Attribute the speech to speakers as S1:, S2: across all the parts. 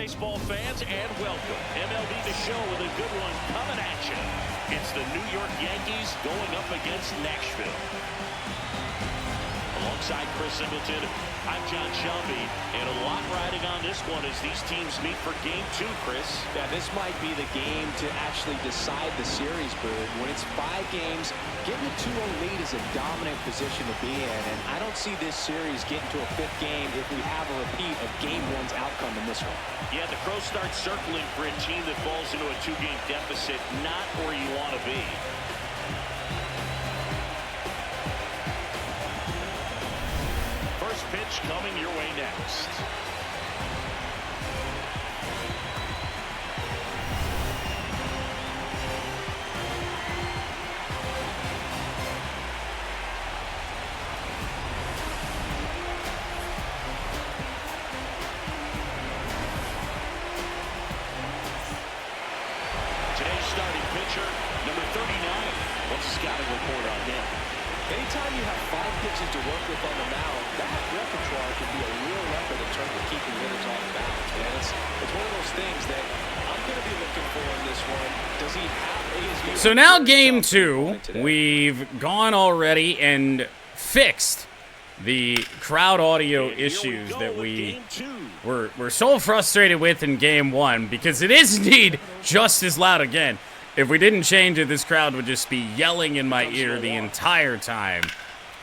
S1: baseball fans, and welcome. MLB The Show with a good one coming at you. It's the New York Yankees going up against Nashville. Alongside Chris Singleton, I'm John Shelby, and a lot riding on this one as these teams meet for Game 2, Chris.
S2: Yeah, this might be the game to actually decide the series, Bird. When it's 5 games, getting a 2-0 lead is a dominant position to be in, and I don't see this series getting to a 5th game if we have a repeat of Game 1's outcome in this one.
S1: Yeah, the Crows start circling for a team that falls into a 2-game deficit, not where you want to be. First pitch coming your way next. Today's starting pitcher, number 39. What's the scouting report on him?
S2: Anytime you have 5 pitches to work with on the mound, that repertoire can be a real weapon in terms of keeping hitters off balance, man. It's one of those things that I'm going to be looking for in this one. Does he have
S3: So now Game 2, we've gone already and fixed the crowd audio issues that we were so frustrated with in Game 1, because it is indeed just as loud again. If we didn't change it, this crowd would just be yelling in my ear the entire time.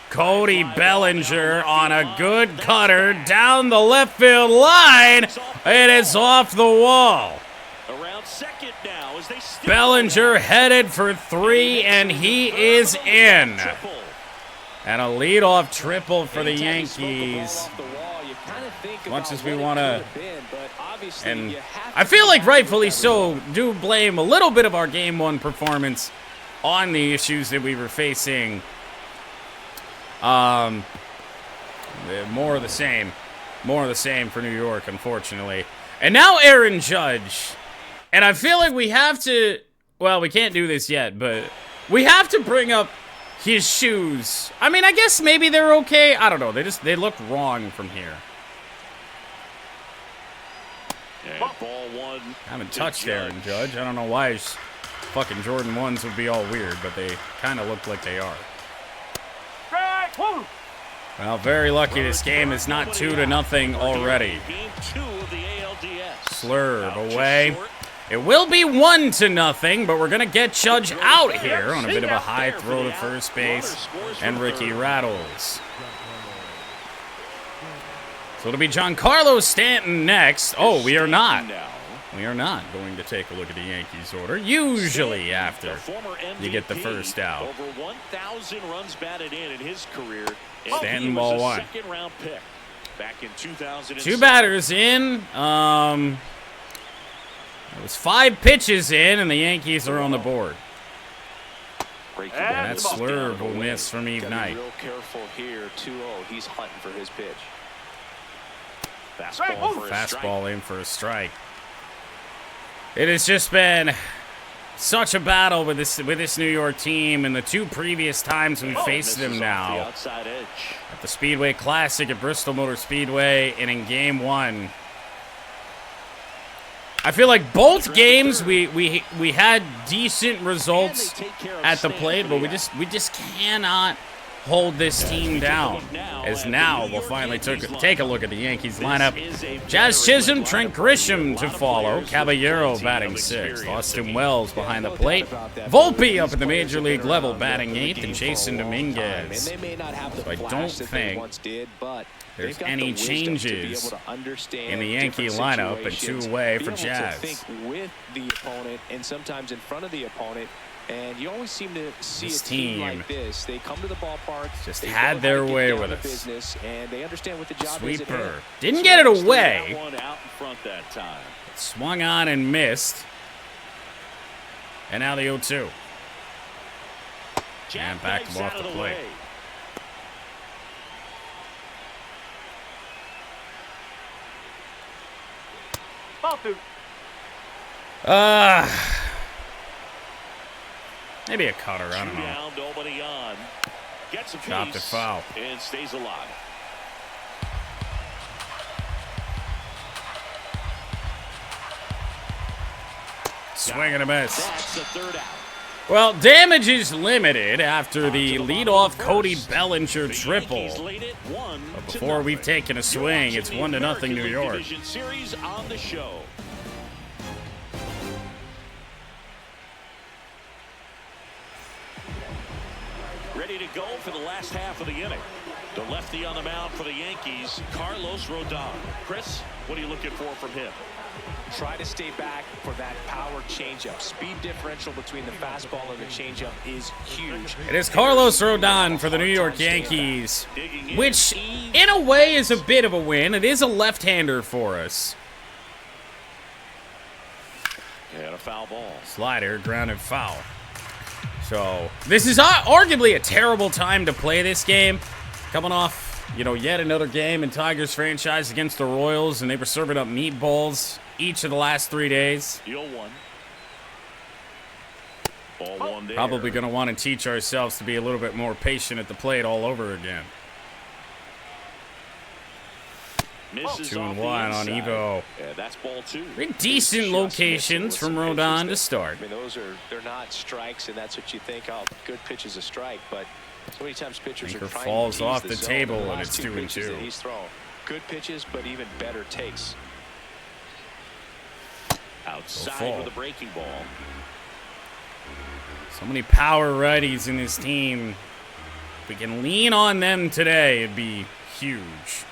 S3: Cody Bellinger on a good cutter down the left field line, and it's off the wall. Bellinger headed for 3, and he is in. And a leadoff triple for the Yankees. As much as we want to, and I feel like rightfully so, do blame a little bit of our Game 1 performance on the issues that we were facing. More of the same for New York, unfortunately. And now Aaron Judge. And I feel like we have to, well, we can't do this yet, but we have to bring up his shoes. I mean, I guess maybe they're okay. I don't know. They look wrong from here.
S1: Ball 1.
S3: I haven't touched Aaron Judge. I don't know why his fucking Jordan 1s would be all weird, but they kind of look like they are. Well, very lucky this game is not 2-0 already.
S1: Game 2 of the ALDS.
S3: Slurve away. It will be 1-0, but we're going to get Judge out here on a bit of a high throw to first base, and Ricky rattles. So it'll be Giancarlo Stanton next. Oh, we are not. We are not going to take a look at the Yankees order. Usually after you get the first out.
S1: Over 1,000 runs batted in his career.
S3: Stanton ball 1.
S1: Second-round pick back in 2006.
S3: 2 batters in. It was 5 pitches in, and the Yankees are on the board. And that slurve will miss from Eve Knight.
S2: Real careful here. 2-0. He's hunting for his pitch.
S3: Fastball in for a strike. It has just been such a battle with this New York team, and the 2 previous times we've faced them now. At the Speedway Classic at Bristol Motor Speedway, and in Game 1. I feel like both games we had decent results at the plate, but we just cannot hold this team down. As now we'll finally take a look at the Yankees lineup. Jazz Chisholm, Trent Grisham to follow. Caballero batting 6th. Austin Wells behind the plate. Volpe up at the major league level batting 8th, and Jason Dominguez. So I don't think there's any changes in the Yankee lineup, and 2 away for Jazz.
S2: Think with the opponent and sometimes in front of the opponent. And you always seem to see
S3: this
S2: a team like this. They come to the ballpark,
S3: just had their way with us.
S2: Business, and they understand what the job
S3: Sweeper.
S2: is.
S3: Didn't get it away.
S1: One out in front that time.
S3: Swung on and missed. And now the 0-2. And back him off the plate. Maybe a cutter, I don't know. Chopped it foul.
S1: And stays alive.
S3: Swing and a miss.
S1: That's the third out.
S3: Well, damage is limited after the leadoff Cody Bellinger triple. But before we've taken a swing, it's 1-0 New York.
S1: Series on the show. Ready to go for the last half of the inning. The lefty on the mound for the Yankees, Carlos Rodon. Chris, what are you looking for from him?
S2: Try to stay back for that power changeup. Speed differential between the fastball and the changeup is huge.
S3: It is Carlos Rodon for the New York Yankees, which in a way is a bit of a win. It is a left-hander for us.
S1: And a foul ball.
S3: Slider, grounded foul. So this is arguably a terrible time to play this game. Coming off, yet another game in Tigers franchise against the Royals, and they were serving up meatballs each of the last 3 days.
S1: Deal one. Ball one there.
S3: Probably going to want to teach ourselves to be a little bit more patient at the plate all over again.
S1: Misses
S3: 2-1
S1: off
S3: on
S1: the inside.
S3: Evo.
S1: Yeah, that's ball two.
S3: Pretty decent locations from Rodon to start.
S2: I mean, they're not strikes, and that's what you think. Oh, good pitch is a strike, but so many times pitchers
S3: Anchor
S2: are trying
S3: falls
S2: to tease
S3: off the
S2: zone.
S3: table,
S2: The
S3: and
S2: last
S3: it's
S2: two
S3: 2-2.
S2: pitches that he's thrown. Good pitches, but even better takes.
S1: Outside with a breaking ball.
S3: So many power righties in this team. If we can lean on them today, it'd be huge.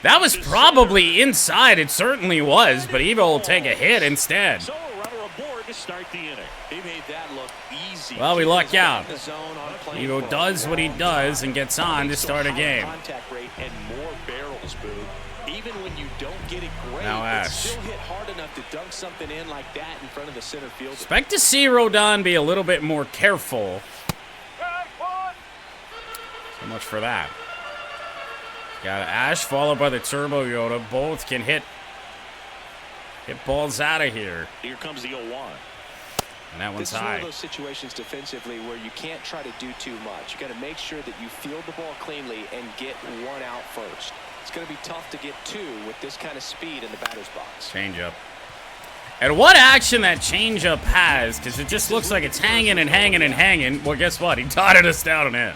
S3: That was probably inside. It certainly was, but Evo will take a hit instead.
S1: So a runner aboard to start the inning.
S2: He made that look easy.
S3: Well, we luck out.
S2: Evo
S3: Evo does what he does and gets on to start a game.
S2: Contact rate and more barrels, Boo. Even when you don't get it great,
S3: Now Ash.
S2: it's still hit hard enough to dunk something in like that in front of the center fielder.
S3: Expect to see Rodon be a little bit more careful. So much for that. Got Ash followed by the Turbo Yoda. Both can hit balls out of here.
S1: Here comes the 0-1.
S3: And that one's
S2: This is one
S3: high.
S2: of those situations defensively where you can't try to do too much. You got to make sure that you field the ball cleanly and get one out first. It's going to be tough to get two with this kind of speed in the batter's box.
S3: Changeup. And what action that changeup has, because it just looks like it's hanging and hanging and hanging. Well, guess what? He dotted us down and in.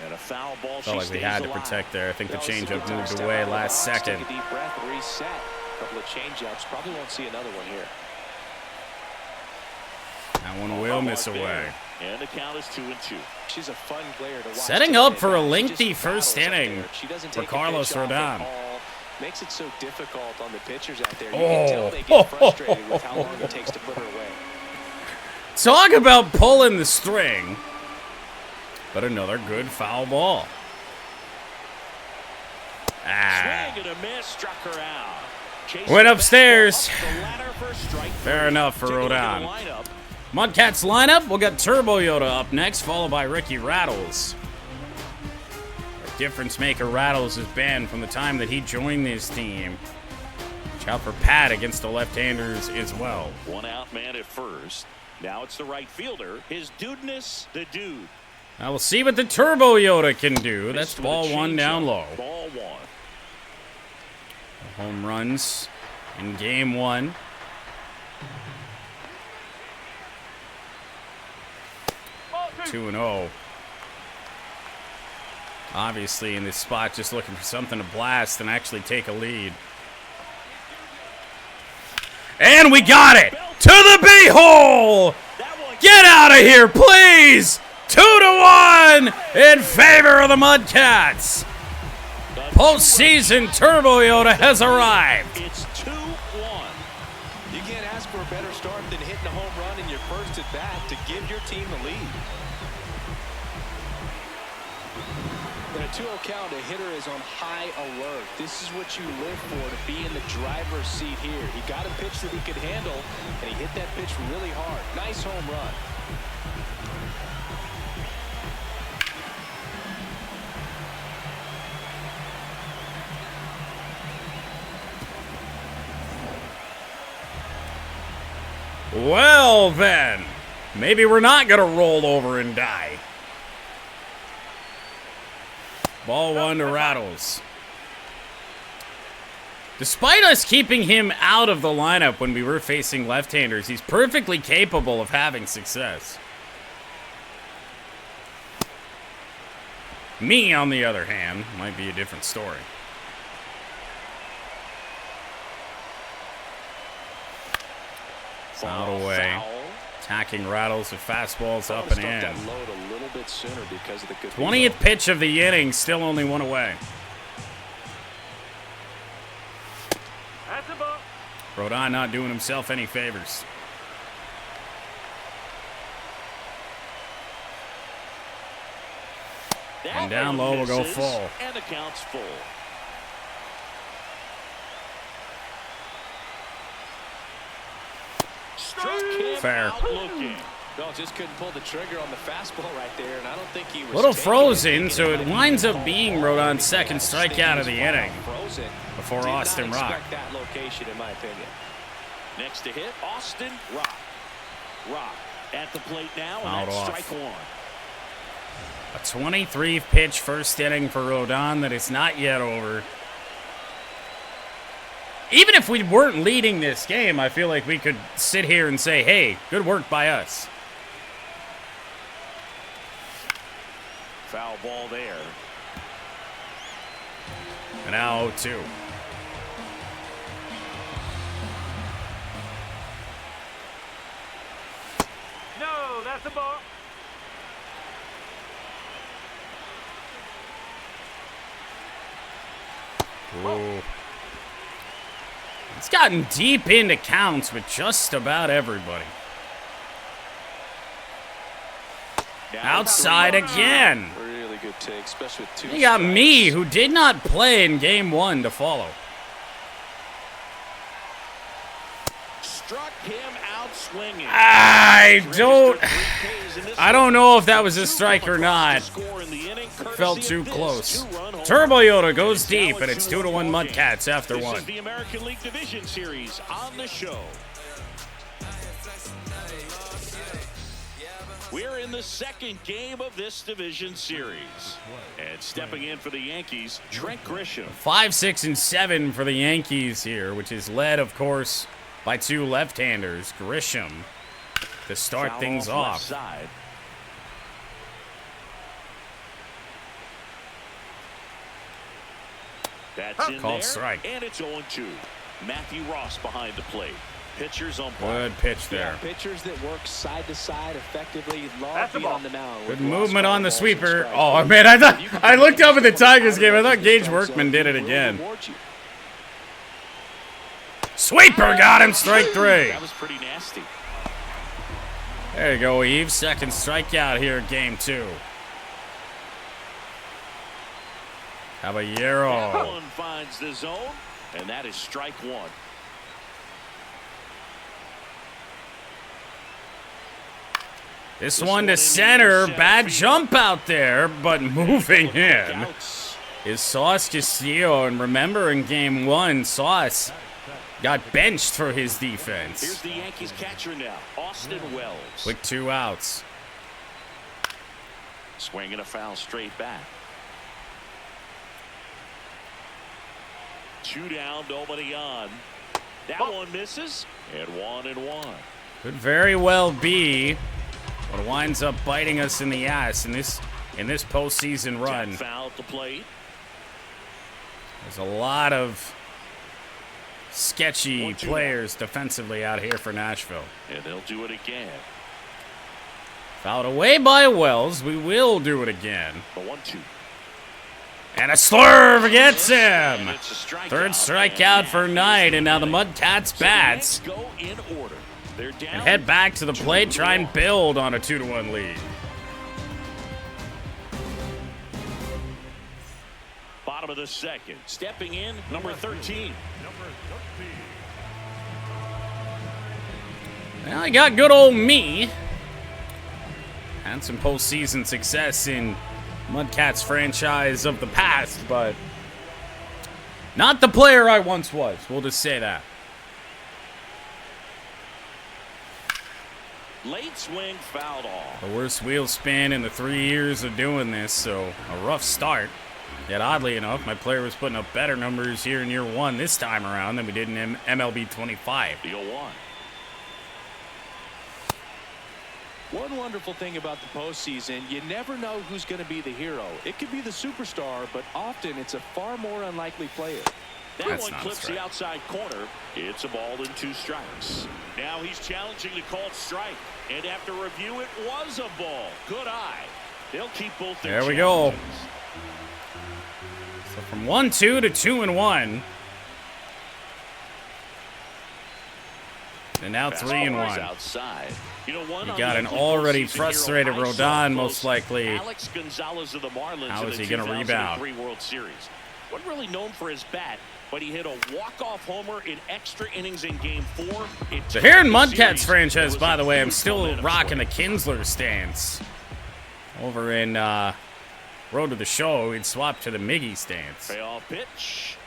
S1: And a foul ball.
S3: Felt like we had to protect there. I think the changeup moved away last second.
S2: Take a deep breath, reset. A couple of changeups. Probably won't see another one here.
S3: That one will miss away.
S1: And the count is 2-2.
S2: She's a fun player to watch.
S3: Setting up for a lengthy first inning for Carlos Rodon.
S2: Makes it so difficult on the pitchers out there. You can tell they get frustrated with how long it takes to put her away.
S3: Talk about pulling the string. But another good foul ball.
S1: Swing and a miss, struck her out.
S3: Went upstairs.
S1: The ladder for strike.
S3: Fair enough for
S1: Take a look at
S3: Rodon.
S1: the lineup.
S3: MudCats lineup. We'll get Turbo Yoda up next, followed by Ricky Rattles. Our difference maker Rattles has been from the time that he joined this team. Watch out for Pat against the left-handers as well.
S1: One out man at first. Now it's the right fielder. His dudeness, the dude.
S3: Now we'll see what the Turbo Yoda can do. That's
S1: Missed with
S3: ball
S1: a
S3: one down
S1: changeup.
S3: low.
S1: Ball one.
S3: Home runs in game one. Two and 0. Obviously in this spot, just looking for something to blast and actually take a lead. And we got it! To the B-hole! Get out of here, please! 2-1 in favor of the MudCats. Postseason Turbo Yoda has arrived.
S1: It's 2-1.
S2: You can't ask for a better start than hitting a home run in your first at bat to give your team the lead. In a 2-0 count, a hitter is on high alert. This is what you live for, to be in the driver's seat here. He got a pitch that he could handle, and he hit that pitch really hard. Nice home run.
S3: Well, then, maybe we're not going to roll over and die. Ball one to Rattles. Despite us keeping him out of the lineup when we were facing left-handers, he's perfectly capable of having success. Me, on the other hand, might be a different story. Foul away. Attacking rattles with fastballs up and in. 20th pitch of the inning, still only one away. Rodon not doing himself any favors. And down low will go full.
S1: And the count's full.
S3: Fair.
S2: No, just couldn't pull the trigger on the fastball right there, and I don't think he was
S3: little frozen, so it winds up being Rodon's second strikeout of the inning before Austin Rock.
S2: That location, in my opinion.
S1: Next to hit, Austin Rock. Rock at the plate now, and that's strike one.
S3: A 23 pitch first inning for Rodon that is not yet over. Even if we weren't leading this game, I feel like we could sit here and say, hey, good work by us.
S1: Foul ball there.
S3: And now 0-2.
S1: No, that's a ball.
S3: Ooh. It's gotten deep into counts with just about everybody. Outside again.
S2: Really good take, especially with two.
S3: You got me, who did not play in game 1, to follow.
S1: Struck him out swinging.
S3: I don't know if that was a strike or not. Felt too close. Turbo Yoda goes deep, and it's 2-1 MudCats after one.
S1: This is the American League Division Series on the show. We're in the second game of this division series. And stepping in for the Yankees, Trent Grisham.
S3: 5, 6, and 7 for the Yankees here, which is led, of course, by 2 left-handers. Grisham to start
S1: Foul
S3: things
S1: off.
S3: off.
S1: Left side. That's in
S3: Called
S1: there,
S3: strike.
S1: and it's 0-2. Matthew Ross behind the plate. Pitchers umpire.
S3: Good pitch there.
S2: Yeah, pitchers that work side to side effectively. Love being on the mound.
S3: Good movement on the sweeper. Oh man, I looked up at the Tigers game. I thought Gage Workman did it again. Sweeper got him. Strike 3.
S1: That was pretty nasty.
S3: There you go, Eve. Second strikeout here, game 2. Caballero.
S1: That one finds the zone, and that is strike 1.
S3: This one to center. Bad jump out there, but moving in is Sauce Castillo. And remember, in game 1, Sauce got benched for his defense.
S1: Here's the Yankees catcher now, Austin Wells.
S3: With 2 outs.
S1: Swinging a foul straight back. 2 down, nobody on. That one misses, and 1-1.
S3: Could very well be what winds up biting us in the ass in this postseason run.
S1: Foul at the plate.
S3: There's a lot of sketchy players defensively out here for Nashville.
S1: And they'll do it again.
S3: Fouled away by Wells. We will do it again.
S1: The 1-2.
S3: And a slurve gets him. Third strikeout for Knight, and now the MudCats bats
S1: Go in order. They're down
S3: and head back to the plate, try and build on a 2-1 lead.
S1: Bottom of the second. Stepping in, number 13.
S3: Well, I got good old me. Had some postseason success in MudCats franchise of the past, but not the player I once was. We'll just say that.
S1: Late swing fouled off.
S3: The worst wheel spin in the 3 years of doing this, so a rough start. Yet oddly enough, my player was putting up better numbers here in year 1 this time around than we did in MLB 25.
S1: The 0-1.
S2: One wonderful thing about the postseason, you never know who's going to be the hero. It could be the superstar, but often it's a far more unlikely player.
S1: That one clips the outside corner. It's a ball and 2 strikes. Now he's challenging the called strike. And after review, it was a ball. Good eye. They'll keep both their
S3: There we go.
S1: challenges.
S3: So from 1-2 to 2-1. And now 3-1.
S1: Outside. You know,
S3: You got an already frustrated Rodon, most likely.
S1: Alex Gonzalez of the Marlins.
S3: How is he
S1: going to
S3: rebound?
S1: World Series. Wasn't really known for his bat, but he hit a walk-off homer in extra innings in Game 4.
S3: So here in MudCats franchise, by the way, I'm still rocking the Kinsler stance. Over in Road to the Show, we'd swap to the Miggy stance.
S1: Payoff pitch.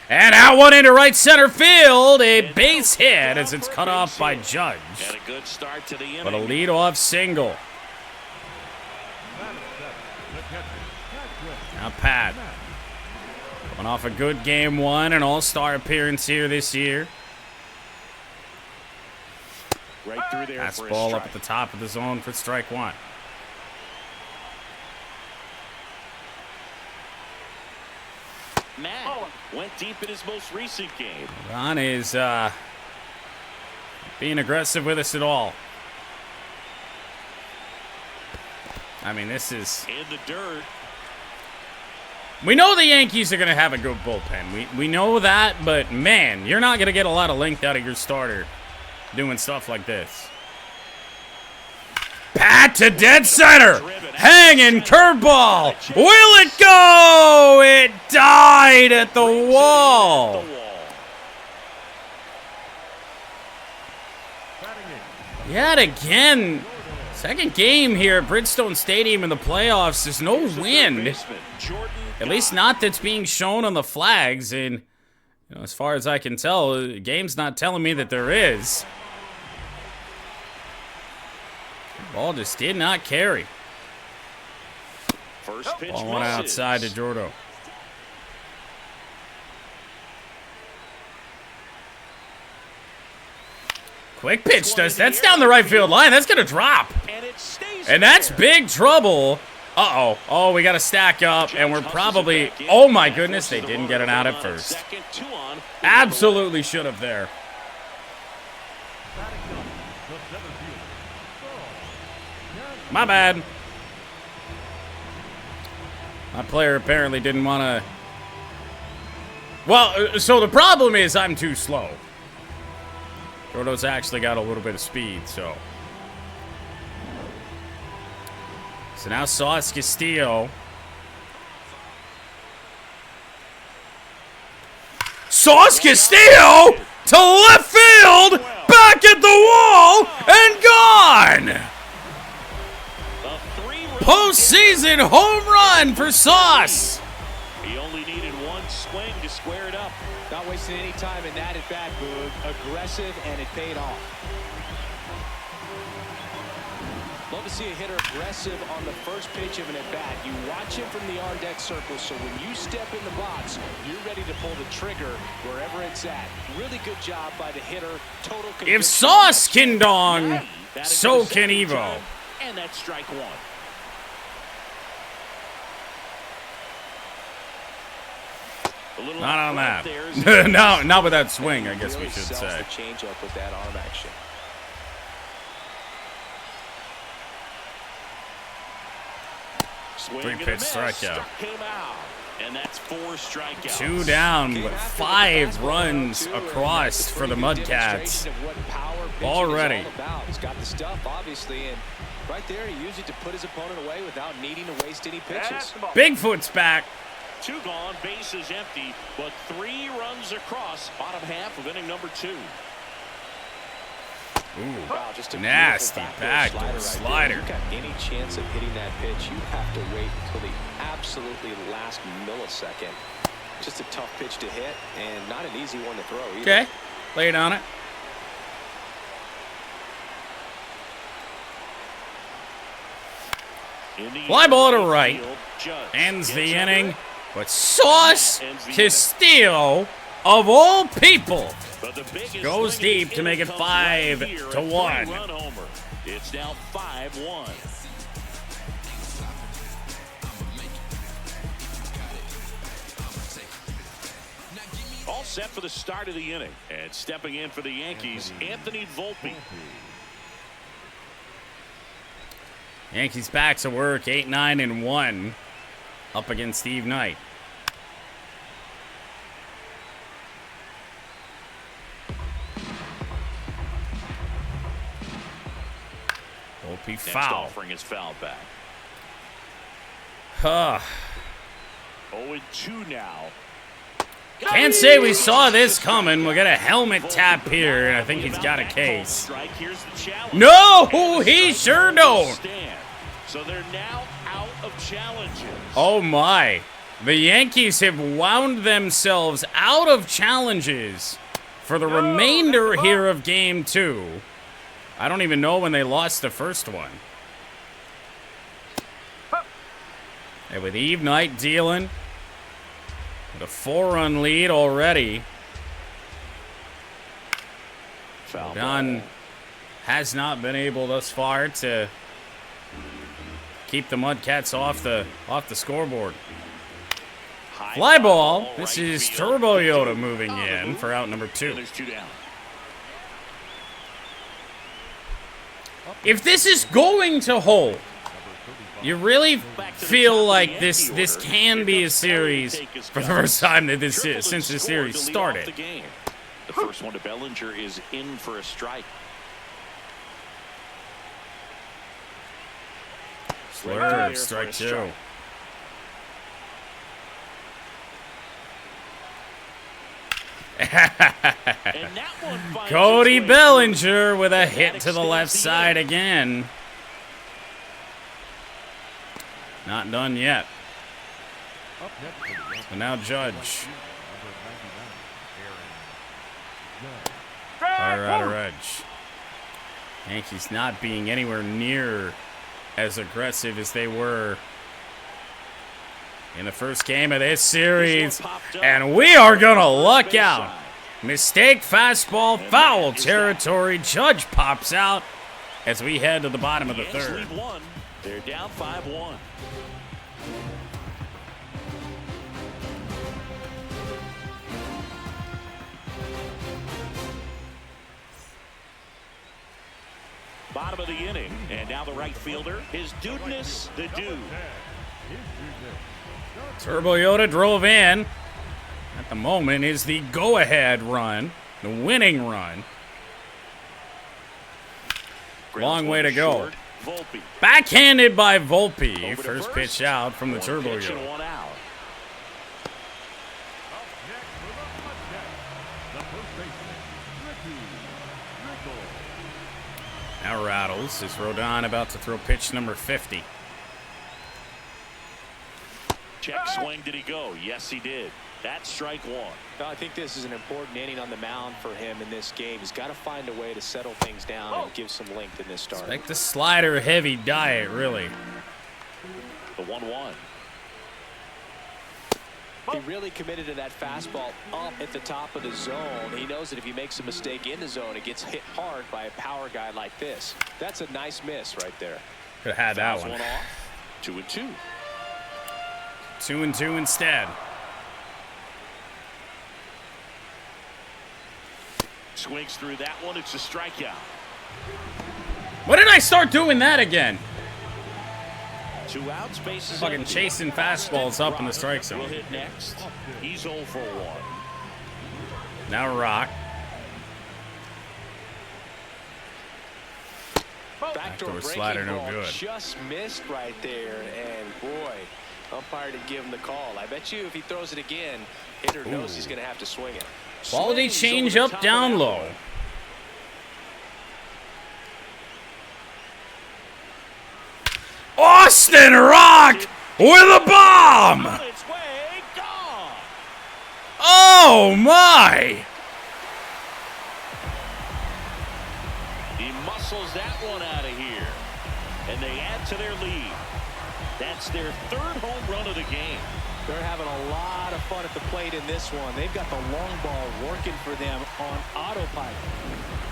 S3: And out one into right center field. A base hit as it's cut off by Judge.
S1: And a good start to the inning.
S3: But a leadoff single. Now Pat. Coming off a good Game 1, an all-star appearance here this year.
S1: Right through there.
S3: Fastball up at the top of the zone for strike 1.
S1: Matt went deep in his most recent game.
S3: Ron is being aggressive with us at all. I mean, this is...
S1: In the dirt.
S3: We know the Yankees are going to have a good bullpen. We know that, but man, you're not going to get a lot of length out of your starter doing stuff like this. Pat to dead center. Hanging curveball. Will it go? It died at the wall. Yet again, second game here at Bridgestone Stadium in the playoffs. There's no wind. At least not that's being shown on the flags. And you know, as far as I can tell, the game's not telling me that there is. Ball just did not carry.
S1: First pitch
S3: Ball went outside to Jordo. Quick pitch does. That's down the right field line. That's going to drop. And that's big trouble. Uh-oh. Oh, we got to stack up, and we're probably... Oh, my goodness, they didn't get it out at first. Absolutely should have there. My bad. My player apparently didn't want to... Well, so the problem is I'm too slow. Jordo's actually got a little bit of speed, so... So now Sauce Castillo. Sauce Castillo to left field, back at the wall, and gone! Postseason home run for Sauce.
S1: He only needed one swing to square it up.
S2: Not wasting any time in that at bat, Boog. Aggressive, and it paid off. Love to see a hitter aggressive on the first pitch of an at-bat. You watch him from the on-deck circle, so when you step in the box, you're ready to pull the trigger wherever it's at. Really good job by the hitter. Total conviction.
S3: If Sauce can dong, so can Evo.
S1: And that's strike 1.
S3: Not on that. No, not with that swing, I guess we should say.
S2: Change up with that arm action.
S3: Three-pitch strikeout.
S1: And that's 4 strikeouts.
S3: 2 down, but 5 runs across for the MudCats. Ball ready.
S2: He's got the stuff, obviously, and right there he used it to put his opponent away without needing to waste any pitches.
S3: Bigfoot's back.
S1: 2 gone, base is empty, but 3 runs across, bottom half of inning number 2.
S3: Ooh,
S2: Wow, just a
S3: nasty backdoor
S2: right
S3: slider.
S2: If you've got any chance of hitting that pitch, you have to wait until the absolutely last millisecond. Just a tough pitch to hit, and not an easy one to throw either.
S3: Okay, lay it on it. Fly ball to right. Ends the inning. But Sauce Castillo, of all people, goes deep to make it 5-1.
S1: It's now 5-1. All set for the start of the inning. And stepping in for the Yankees, Anthony Volpe.
S3: Yankees back to work, 8-9-1, up against Steve Knight. Volpe foul.
S1: Offering his foul back. 0-2 now.
S3: Can't say we saw this coming. We'll get a helmet tap here, and I think he's got a case. No, he sure don't.
S1: So they're now out of challenges.
S3: Oh my. The Yankees have wound themselves out of challenges for the remainder here of Game 2. I don't even know when they lost the first one. And with Eve Knight dealing with a 4-run lead already. Don has not been able thus far to keep the MudCats off the scoreboard. Fly ball. This is Turbo Yoda moving in for out number 2. If this is going to hold, you really feel like this can be a series for the first time that since this series started.
S1: The first one to Bellinger is in for a strike.
S3: Slurve, strike 2. Cody Bellinger with a hit to the left side again. Not done yet. So now Judge. Fire out of edge. Yankees not being anywhere near as aggressive as they were in the first game of this series. And we are going to luck out. Mistake, fastball, foul territory. Judge pops out as we head to the bottom of the third.
S1: They're down 5-1. Bottom of the inning, and now the right fielder is Dudeness the Dude.
S3: Turbo Yoda drove in. At the moment is the go-ahead run, the winning run. Long way to go. Backhanded by Volpe. First pitch out from the Turbo Yoda. Now rattles is Rodon about to throw pitch number 50.
S1: Check swing, did he go? Yes, he did. That's strike 1.
S2: I think this is an important inning on the mound for him in this game. He's got to find a way to settle things down and give some length in this start.
S3: Expect the slider heavy diet, really.
S1: The 1-1.
S2: He really committed to that fastball up at the top of the zone. He knows that if he makes a mistake in the zone, it gets hit hard by a power guy like this. That's a nice miss right there.
S3: Could have had that one.
S1: Off. 2-2.
S3: 2-2 instead.
S1: Swings through that one. It's a strikeout.
S3: When did I start doing that again?
S1: 2 outs, bases
S3: fucking chasing fastballs up in the strike zone.
S1: Will hit next. He's 0 for 1.
S3: Now Rock. Backdoor slider, no good.
S2: Just missed right there, and boy, umpire didn't give him the call. I bet you if he throws it again, hitter knows he's going to have to swing it.
S3: Quality change up down low. Austin Rock with a bomb. Oh my!
S1: He muscles that one out of here, and they add to their lead. That's their third home run of the game.
S2: They're having a lot of fun at the plate in this one. They've got the long ball working for them on autopilot.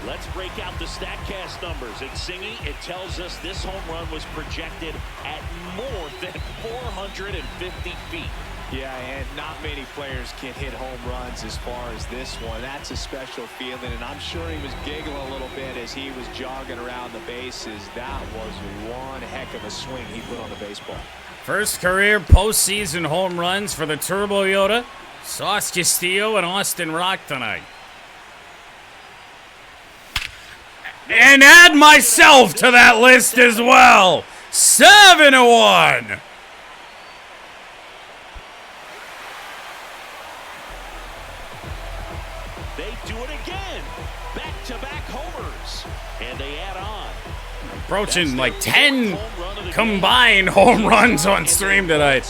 S1: Let's break out the StatCast numbers. At Singy, it tells us this home run was projected at more than 450 feet.
S2: Yeah, and not many players can hit home runs as far as this one. That's a special feeling, and I'm sure he was giggling a little bit as he was jogging around the bases. That was one heck of a swing he put on the baseball.
S3: First career postseason home runs for the Turbo Yoda, Sauce Castillo, and Austin Rock tonight. And add myself to that list as well. 7-1.
S1: They do it again. Back-to-back homers. And they add on.
S3: Approaching like 10 combined home runs on stream tonight.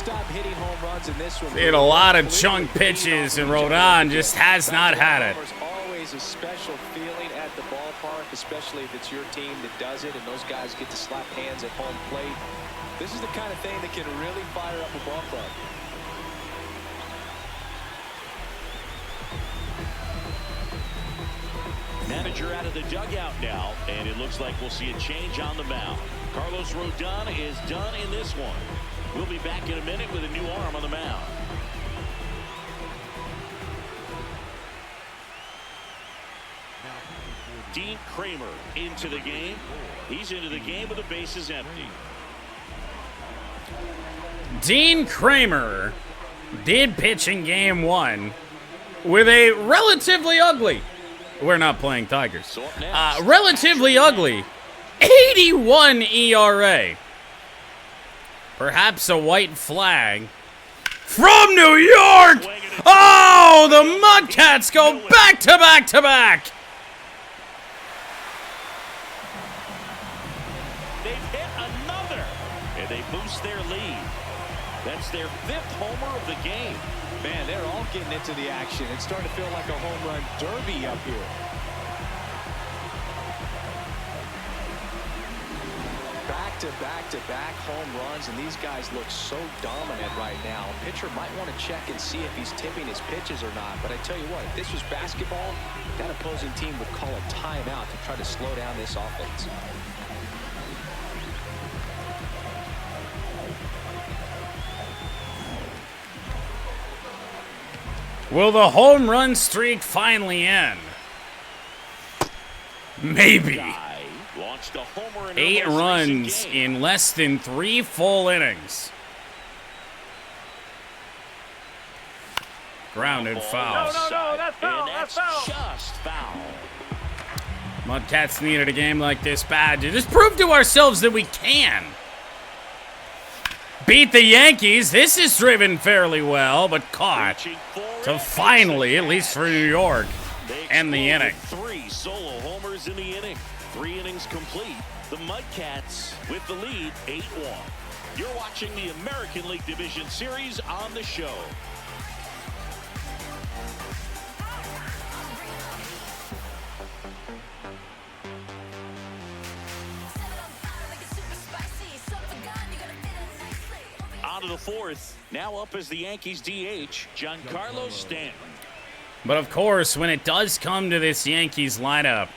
S3: Seeing a lot of chunk pitches, and Rodon just has not had it.
S2: Always a special feeling at the ballpark, especially if it's your team that does it and those guys get to slap hands at home plate. This is the kind of thing that can really fire up a ball club.
S1: Manager out of the dugout now, and it looks like we'll see a change on the mound. Carlos Rodon is done in this one. We'll be back in a minute with a new arm on the mound. Dean Kramer into the game. He's into the game with the bases empty.
S3: Dean Kramer did pitch in game 1 with a relatively ugly, we're not playing Tigers, relatively ugly 81 ERA. Perhaps a white flag from New York. Oh, the MudCats go back to back to back.
S1: They've hit another, and they boost their lead. That's their 5th homer of the game.
S2: Man, they're all getting into the action. It's starting to feel like a home run derby up here. Back-to-back-to-back home runs, and these guys look so dominant right now. A pitcher might want to check and see if he's tipping his pitches or not. But I tell you what, if this was basketball, that opposing team would call a timeout to try to slow down this offense.
S3: Will the home run streak finally end? Maybe. 8 runs in less than 3 full innings. Grounded foul.
S1: No, that's foul. That's just foul.
S3: MudCats needed a game like this bad to just prove to ourselves that we can beat the Yankees. This is driven fairly well, but caught to finally, at least for New York, end the inning.
S1: 3 solo homers in the inning. 3 innings complete. The MudCats with the lead, 8-1. You're watching the American League Division Series on the show. On to the 4th. Now up as the Yankees DH, Giancarlo Stanton.
S3: But of course, when it does come to this Yankees lineup,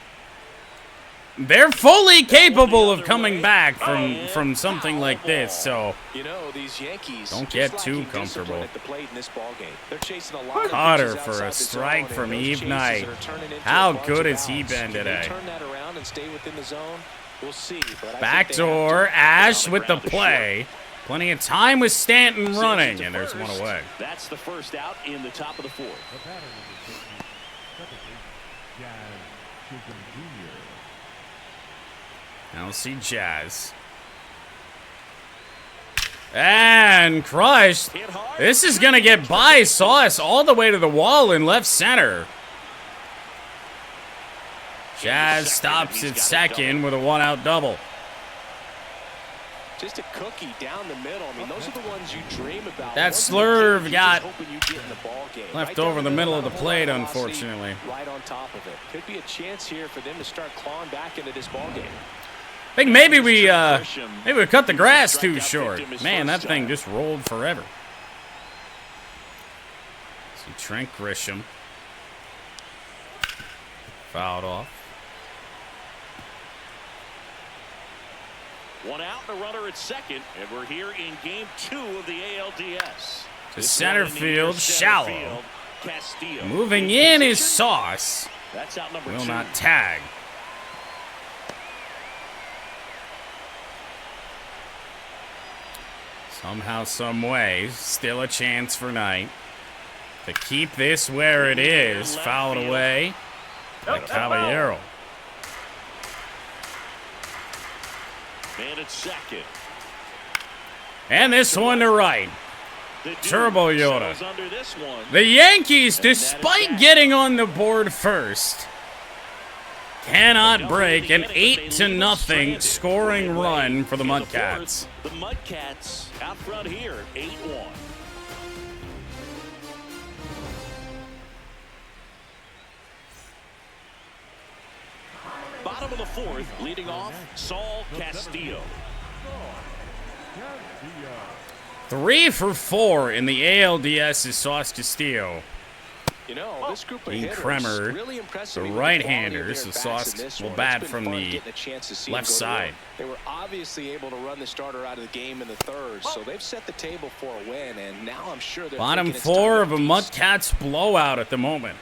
S3: they're fully capable of coming back from something like this, so
S2: these Yankees
S3: don't get too comfortable.
S2: At the plate in this ball game. They're chasing a lot of
S3: Carter for a strike from Eve Knight. How good has he been today?
S2: Turn that around and stay within the zone. We'll see.
S3: Backdoor, Ash with the play. Plenty of time with Stanton running, and there's one away.
S1: That's the first out in the top of the 4th.
S3: Now we'll see Jazz. And crushed. This is going to get by Sauce all the way to the wall in left center. Jazz stops at second with a 1-out double.
S2: Just a cookie down the middle. I mean, those are the ones you dream about.
S3: That slurve got left over the middle of the plate, unfortunately.
S2: Right on top of it. Could be a chance here for them to start clawing back into this ball game.
S3: I think maybe we cut the grass too short. Man, that thing just rolled forever. See Trent Grisham fouled off.
S1: One out, and a runner at second, and we're here in game 2 of the ALDS.
S3: To center field, shallow. Moving in is Sauce.
S1: That's out number 2.
S3: Will not tag. Somehow, some way, still a chance for Knight to keep this where it is. Fouled away by Caballero.
S1: Man at second.
S3: And this one to right. Turbo Yoda. The Yankees, despite getting on the board first, cannot break an 8-0 scoring run for the MudCats.
S1: The MudCats out front here, 8-1. Bottom of the 4th, leading off, Saul Castillo.
S3: 3 for 4 in the ALDS is Sauce Castillo.
S2: You know, this group of
S3: Ian
S2: hitters
S3: Kremer,
S2: really impressed
S3: the
S2: me with the
S3: right-hander, so
S2: quality of their
S3: Sauce
S2: bats in this
S3: will
S2: one.
S3: bat
S2: It's been
S3: from
S2: fun
S3: the
S2: getting a chance to see
S3: left
S2: them go to
S3: side.
S2: work. They were obviously able to run the starter out of the game in the 3rd, so they've set the table for a win, and now I'm sure they're
S3: Bottom
S2: thinking it's
S3: 4
S2: time
S3: of
S2: to
S3: a
S2: feast.
S3: MudCats blowout at the moment.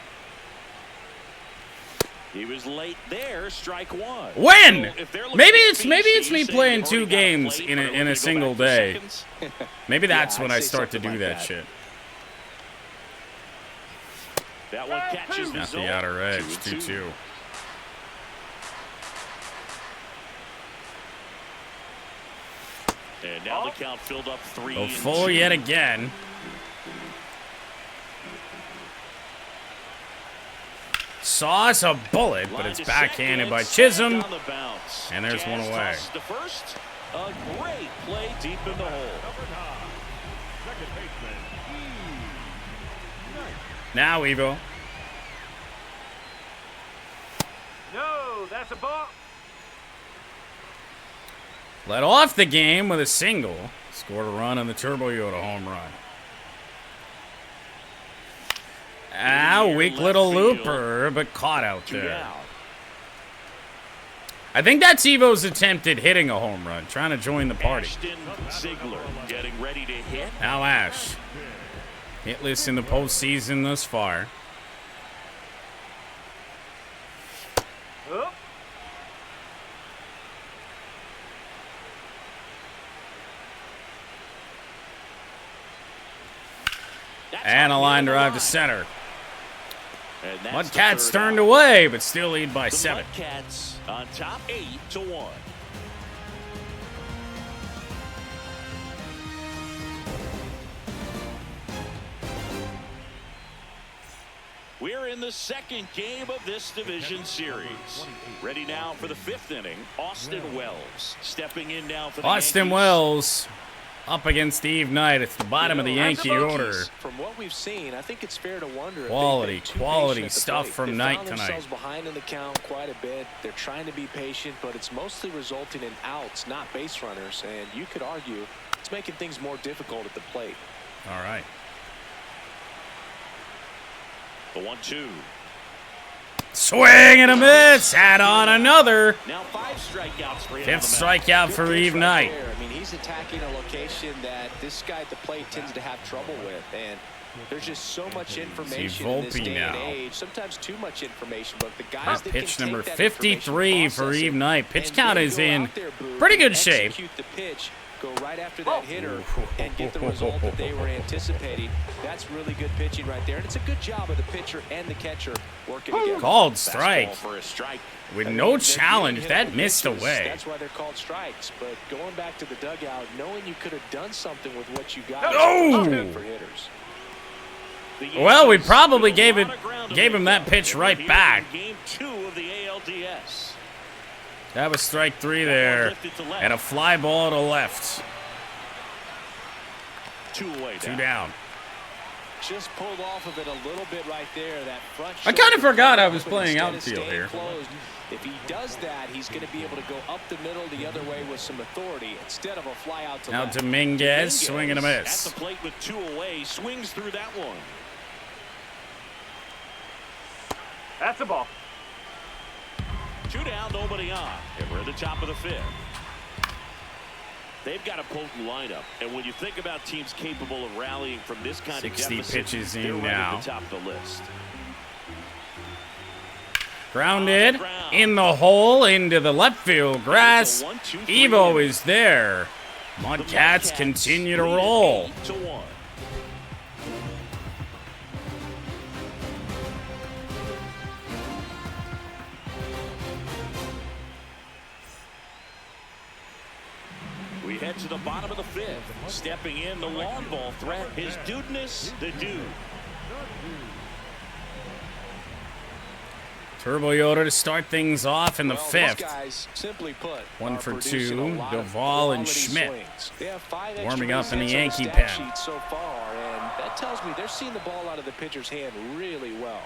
S1: He was late there, strike 1.
S3: When?
S1: So if they're looking
S3: Maybe
S1: at
S3: it's
S1: feast,
S3: me
S1: he's saying
S3: playing
S1: they've
S3: 2
S1: already got a
S3: games
S1: plate,
S3: in
S1: but they're
S3: a
S1: looking to
S3: single
S1: go back for
S3: day.
S1: seconds.
S3: Maybe that's
S2: Yeah,
S3: when
S2: I'd
S3: I
S2: say
S3: start to
S2: something
S3: do
S2: like
S3: that
S2: that.
S3: shit.
S1: That one catches the
S3: Got
S1: zone.
S3: the outer edge,
S1: 2-2.
S3: 2-2.
S1: And now the count filled up 3-2.
S3: Go full yet again. Sauce a bullet, but it's backhanded by Chisholm. And there's one away.
S1: The first, a great play deep in the hole.
S3: Now Evo.
S4: No, that's a ball.
S3: Led off the game with a single. Scored a run on the Turbo Yoda home run. Weak little looper, but caught out there. I think that's Evo's attempt at hitting a home run, trying to join the party.
S1: Ziegler getting ready to hit.
S3: Now Ash. Hitless in the postseason thus far.
S4: Oh.
S3: And a line drive to center.
S1: And that's the
S3: MudCats
S1: third
S3: turned
S1: out.
S3: away, but still lead by
S1: The
S3: 7.
S1: MudCats on top 8-1. We're in the second game of this division series. Ready now for the 5th inning. Austin Wells stepping in now for the
S3: Austin
S1: Yankees.
S3: Wells up against Steve Knight. It's the bottom of the Yankee order.
S2: From what we've seen, I think it's fair to wonder if
S3: Quality,
S2: they've been too
S3: quality
S2: patient at the
S3: stuff
S2: plate.
S3: from
S2: They
S3: Knight
S2: found
S3: tonight.
S2: themselves behind in the count quite a bit. They're trying to be patient, but it's mostly resulting in outs, not base runners. And you could argue it's making things more difficult at the plate.
S3: All right.
S1: The 1-2.
S3: Swing and a miss. Had on another.
S1: Now 5 strikeouts for him.
S3: 5th strikeout for Eve Knight.
S2: There. I mean, he's attacking a location that this guy at the plate tends to have trouble with. And there's just so much information in this
S3: Volpe
S2: day and
S3: now.
S2: age. Sometimes too much information, but the guys that
S3: Pitch
S2: can
S3: number
S2: take that information,
S3: 53 for
S2: process
S3: Eve
S2: it,
S3: Knight. Pitch
S2: and
S3: count
S2: then
S3: is
S2: go
S3: in
S2: out there, Boo,
S3: pretty good
S2: and
S3: shape.
S2: execute the pitch, go right after that hitter and get the result that they were anticipating. That's really good pitching right there. And it's a good job of the pitcher and the catcher working together.
S3: Called strike.
S1: Fastball for a strike.
S3: With
S2: I mean,
S3: no
S2: they're
S3: challenge.
S2: hitting
S3: That
S2: the
S3: missed
S2: pitches.
S3: away.
S2: That's why they're called strikes. But going back to the dugout, knowing you could have done something with what you got
S3: Oh!
S2: is good for hitters.
S3: Well, we probably gave him that pitch right back.
S1: Game 2 of the ALDS.
S3: That was strike 3 there. And a fly ball to left.
S1: 2 away.
S3: 2 down.
S2: Just pulled off of it a little bit right there. That front
S3: I kind of
S2: shoulder
S3: forgot I
S2: covered,
S3: was
S2: but
S3: playing
S2: instead of
S3: outfield
S2: staying
S3: here.
S2: closed. If he does that, he's going to be able to go up the middle the other way with some authority instead of a fly out to
S3: Now
S2: left.
S3: Dominguez, swing and a
S1: At
S3: miss.
S1: the plate with 2 away, swings through that one.
S4: That's a ball.
S1: 2 down, nobody on. And we're at the top of the 5th. They've got a potent lineup, and when you think about teams capable of rallying from this kind of
S3: 60
S1: deficit,
S3: pitches
S1: they're
S3: in
S1: right
S3: now.
S1: at the top of the list.
S3: Grounded in the hole into the left field grass.
S1: 1-2-3
S3: Evo
S1: inning.
S3: is there. MudCats continue to roll.
S1: 8-1. We head to the bottom of the 5th. Stepping in the long ball threat, his dudeness, the dude.
S3: Turbo Yoda to start things off in the
S2: Well,
S3: 5th.
S2: these guys, simply put,
S3: 1
S2: are
S3: for
S2: producing
S3: 2,
S2: a lot of
S3: Duvall and
S2: quality
S3: Schmidt.
S2: swings. They have 5
S3: Warming
S2: extra
S3: up in the
S2: resets on
S3: Yankee
S2: stat
S3: pen.
S2: sheet so far, and that tells me they're seeing the ball out of the pitcher's hand really well.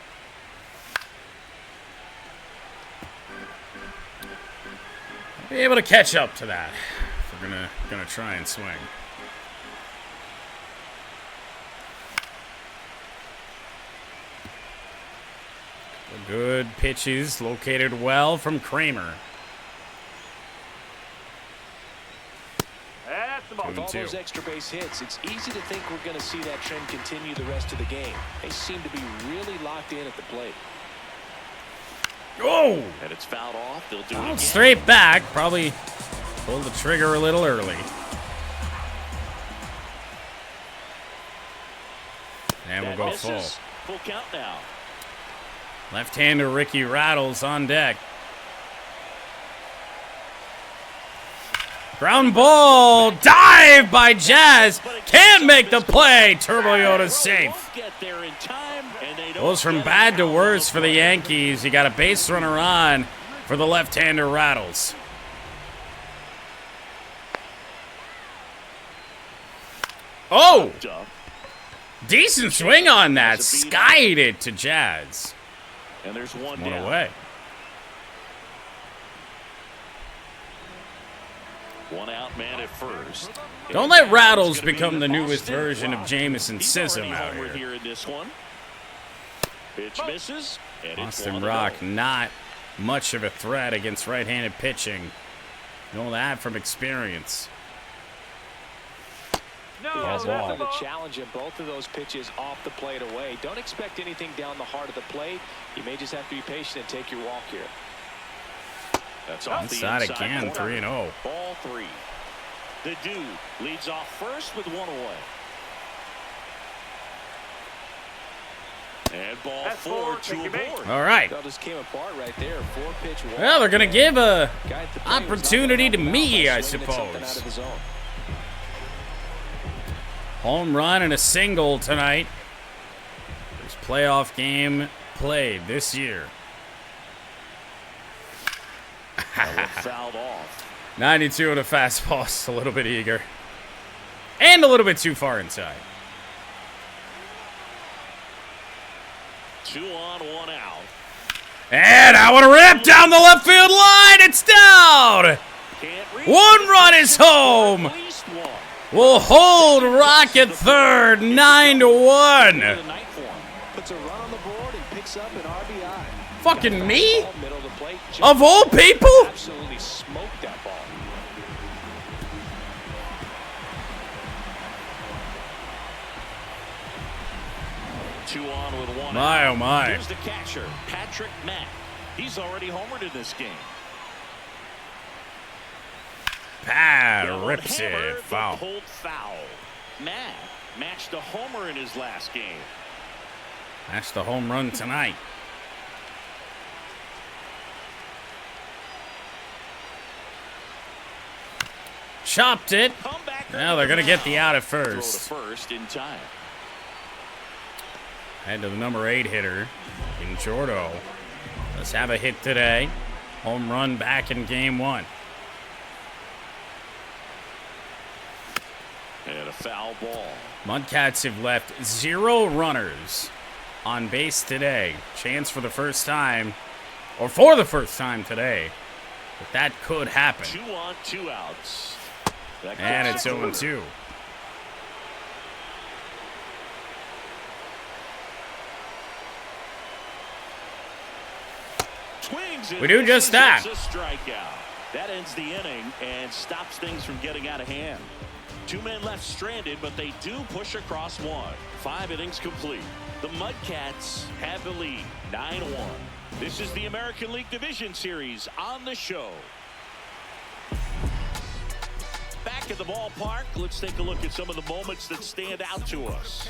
S3: Be able to catch up to that. If we're gonna try and swing. Good pitches located well from Kramer.
S4: That's the ball.
S2: With all
S3: 2-2.
S2: those extra base hits, it's easy to think we're going to see that trend continue the rest of the game. They seem to be really locked in at the plate.
S3: Oh!
S1: And it's fouled off. They'll do it again.
S3: Straight back. Probably pulled the trigger a little early. And we'll
S1: That
S3: go
S1: misses.
S3: full.
S1: Full count now.
S3: Left-hander Ricky Rattles on deck. Ground ball. Dive by Jazz. Can't make the play. Turbo Yoda's safe.
S1: Won't get there in time, and they don't
S3: Goes from
S1: get
S3: bad
S1: it
S3: to
S1: out.
S3: worse for the Yankees. You got a base runner on for the left-hander Rattles. Oh!
S1: Duh.
S3: Decent swing on that. Skied it to Jazz.
S1: And there's one
S3: One
S1: down.
S3: away.
S1: One out man at first.
S3: Don't let
S1: And
S3: Rattles
S1: it's gonna
S3: become
S1: be
S3: the newest
S1: Austin
S3: version
S1: Rock.
S3: of Jameson
S1: He's
S3: Sism
S1: already
S3: out
S1: homered
S3: here.
S1: in this one. Pitch misses. And it's
S3: Austin
S1: 1-0.
S3: Rock, not much of a threat against right-handed pitching. Know that from experience.
S4: No,
S2: He has
S4: that's
S3: ball.
S4: a
S2: offered a
S4: ball.
S2: challenge in both of those pitches off the plate away. Don't expect anything down the heart of the plate. You may just have to be patient and take your walk here.
S1: That's off the
S3: Inside
S1: inside
S3: again,
S1: corner.
S3: 3-0.
S1: Ball 3. The dude leads off first with 1 away. And ball
S4: That's
S1: 4
S4: 4.
S1: to
S4: Take
S1: a
S4: your bait.
S1: board.
S3: All right.
S2: That just came apart right there. 4-pitch walk.
S3: Well, they're going to give a
S2: Guy at the plate was not
S3: opportunity
S2: gonna
S3: to
S2: help him
S3: me,
S2: out
S3: I
S2: by swinging at something out
S3: suppose.
S2: of the zone.
S3: home run and a single tonight. First playoff game played this year.
S1: That one fouled off.
S3: 92 on a fastball, just a little bit eager. And a little bit too far inside.
S1: 2 on, 1 out.
S3: And I want to rip down the left field line. It's down.
S1: Can't reach.
S3: 1 run is home.
S1: At least 1.
S3: We'll hold Rock at third, 9-1.
S1: The night for him.
S2: Puts a run on the board and picks up an RBI.
S3: Fucking me?
S2: Ball, middle of the plate.
S3: Of all people?
S2: Absolutely smoked that ball.
S1: Two on with 1
S3: My,
S1: out.
S3: oh my.
S1: Here's the catcher, Patrick Mack. He's already homered in this game.
S3: Pad
S1: Yellowed
S3: rips
S1: hammer,
S3: it.
S1: but
S3: Foul.
S1: pulled foul. Mack matched a homer in his last game.
S3: That's the home run tonight. Chopped it.
S1: Comeback
S3: Now they're going to get the out at
S1: throw to
S3: first.
S1: first in time.
S3: Head to the number 8 hitter in Jordo. Let's have a hit today. Home run back in game 1.
S1: And a foul ball.
S3: MudCats have left 0 runners on base today. Chance for the first time, or for the first time today. But that could happen.
S1: 2 on, 2 outs.
S3: And it's 0-2. We do just that.
S1: A strikeout. That ends the inning and stops things from getting out of hand. 2 men left stranded, but they do push across 1. 5 innings complete. The MudCats have the lead, 9-1. This is the American League Division Series on the show. Back at the ballpark, let's take a look at some of the moments that stand out to us.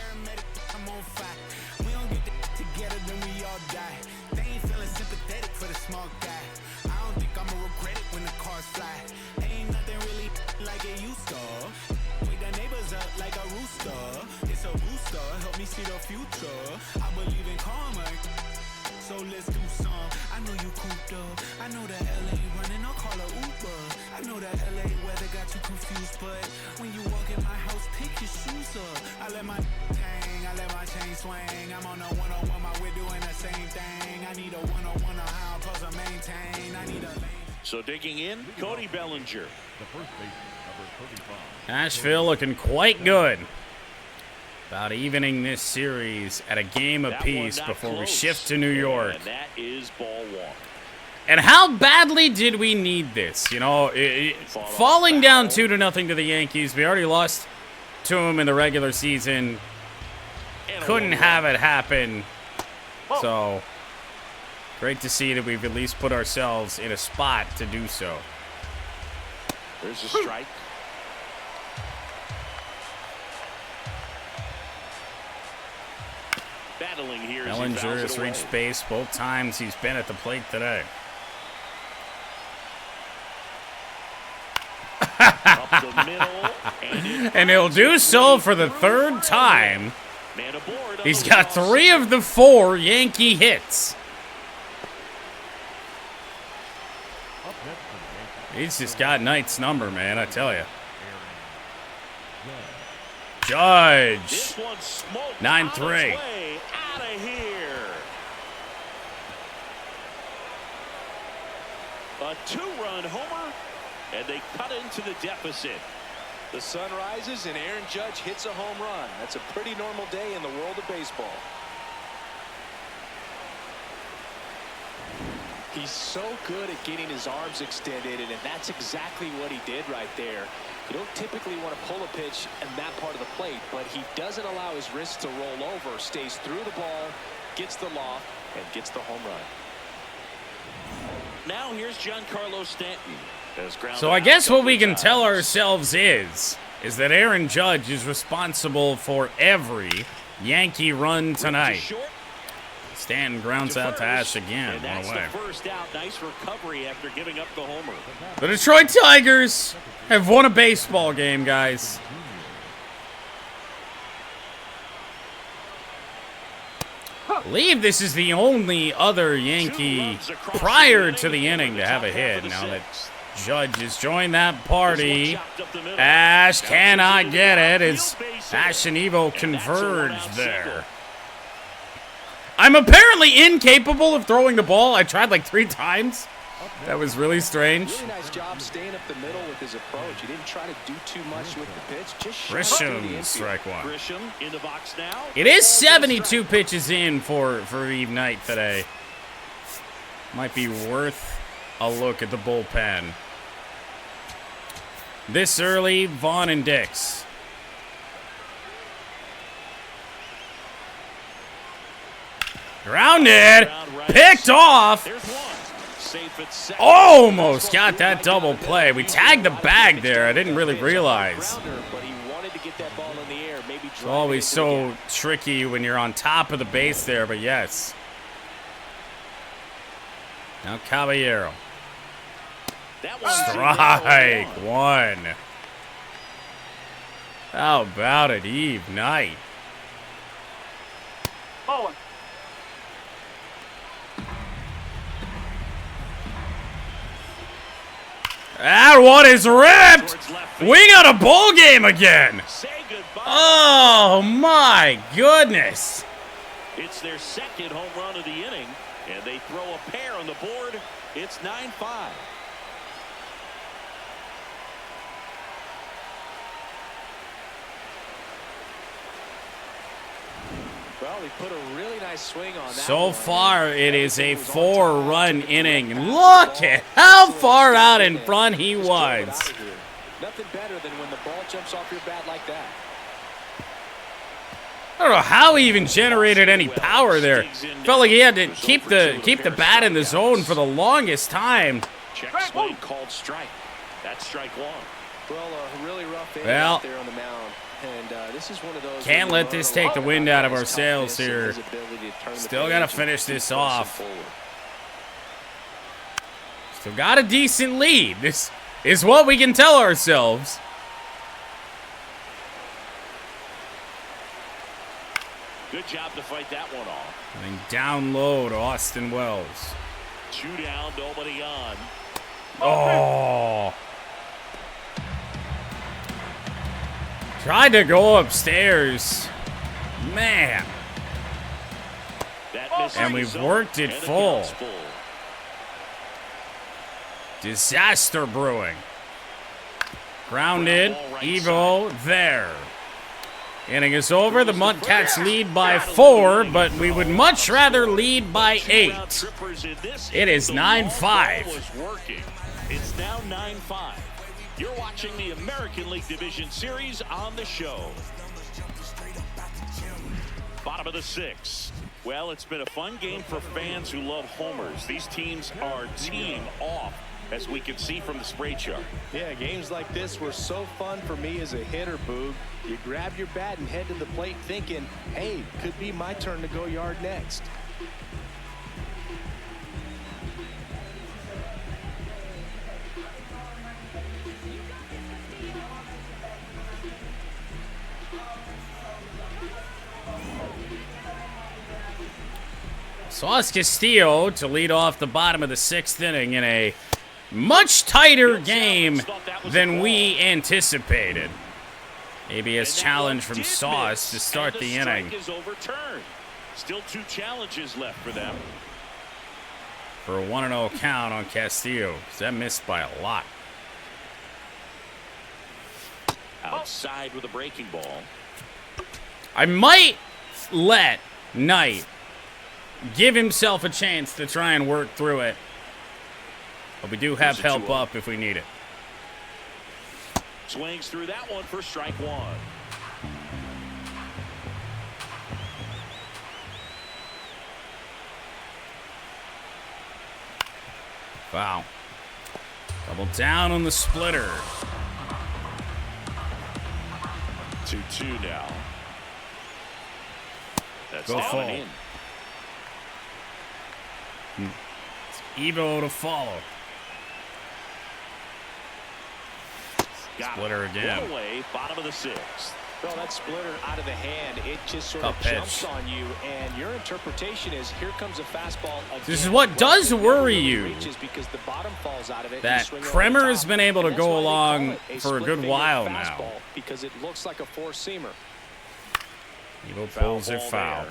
S5: See the future. I believe in karma. So let's do some. I know you cooped up. I know that LA running, I'll call a Uber. I know that LA weather got you confused, but when you walk in my house, pick your shoes up. I let my hang, I let my chain swing. I'm on a 101, my we're doing the same thing. I need a 101 on how I'm supposed to maintain. I need a lane.
S1: So digging in, Cody Bellinger.
S6: The first baseman, number 35.
S3: Nashville looking quite good. About evening this series at a game apiece before we shift to New York.
S1: And that is ball 1.
S3: And how badly did we need this? You know, falling down 2-0 to the Yankees. We already lost to them in the regular season. Couldn't have it happen. So, great to see that we've at least put ourselves in a spot to do so.
S1: There's a strike. Battling here.
S3: Bellinger has reached base both times he's been at the plate today.
S1: Up the middle,
S3: And he'll do so for the 3rd time. He's got 3 of the 4 Yankee hits. He's just got Knight's number, man, I tell you. Judge. 9-3.
S1: Out of here. A 2-run homer, and they cut into the deficit.
S2: The sun rises and Aaron Judge hits a home run. That's a pretty normal day in the world of baseball. He's so good at getting his arms extended, and that's exactly what he did right there. You don't typically want to pull a pitch in that part of the plate, but he doesn't allow his wrists to roll over, stays through the ball, gets the loft, and gets the home run.
S1: Now here's Giancarlo Stanton.
S3: So I guess what we can tell ourselves is that Aaron Judge is responsible for every Yankee run tonight. Stanton grounds out to Ash again.
S1: And that's
S3: one away.
S1: the first out. Nice recovery after giving up the homer.
S3: The Detroit Tigers have won a baseball game, guys. I believe this is the only other Yankee prior to the inning to have a hit. Now that Judge has joined that party, Ash cannot get it as Ash and Evo converge there. I'm apparently incapable of throwing the ball. I tried like 3 times. That was really strange.
S2: Really nice job staying up the middle with his approach. He didn't try to do too much with the pitch. Just
S3: Grisham, strike 1.
S1: Grisham in the box now.
S3: It is 72 pitches in for Eve Knight today. Might be worth a look at the bullpen. This early, Vaughn and Dix. Grounded, picked off. Almost got that double play. We tagged the bag there. I didn't really realize. It's always so tricky when you're on top of the base there, but yes. Now Caballero. Strike 1. How about it, Eve Knight?
S4: Bowling.
S3: That one is ripped. We got a bowl game again. Oh, my goodness.
S1: It's their second home run of the inning, and they throw a pair on the board. It's 9-5.
S2: Well, he put a really nice swing on that.
S3: So far, it is a 4-run inning. Look at how far out in front he was.
S2: Nothing better than when the ball jumps off your bat like that.
S3: I don't know how he even generated any power there. Felt like he had to keep the bat in the zone for the longest time.
S1: Check swing called strike. That's strike one.
S2: Well, a really rough inning out there on the mound. And this is one of those.
S3: Can't let this take the wind out of our sails here. Still got to finish this off. Still got a decent lead. This is what we can tell ourselves.
S1: Good job to fight that one off.
S3: And down low to Austin Wells.
S1: 2 down, nobody on.
S3: Oh. Tried to go upstairs. Man. And we've worked it full. Disaster brewing. Grounded. Evo there. Inning is over. The MudCats lead by 4, but we would much rather lead by 8. It is 9-5.
S1: It's now 9-5. You're watching the American League Division Series on the show. Bottom of the 6th. Well, it's been a fun game for fans who love homers. These teams are teeing off, as we can see from the spray chart.
S2: Yeah, games like this were so fun for me as a hitter, Boog. You grab your bat and head to the plate thinking, hey, could be my turn to go yard next.
S3: Sauce Castillo to lead off the bottom of the 6th inning in a much tighter game than we anticipated. ABS challenge from Sauce to start the inning.
S1: Still 2 challenges left for them.
S3: For a 1-0 count on Castillo. That missed by a lot.
S1: Outside with a breaking ball.
S3: I might let Knight give himself a chance to try and work through it. But we do have help up if we need it.
S1: Swings through that one for strike 1.
S3: Wow. Double down on the splitter.
S1: 2-2 now. That's
S3: go full.
S1: In.
S3: Evo to follow. Splitter again.
S1: One away, bottom of the 6th.
S2: Well, that splitter out of the hand, it just sort of jumps on you, and your interpretation is here comes a fastball.
S3: This is what does worry you.
S2: Because the bottom falls out of it.
S3: That Kremer has been able to go along for a good while now.
S2: Because it looks like a four-seamer.
S3: Evo pulls it foul.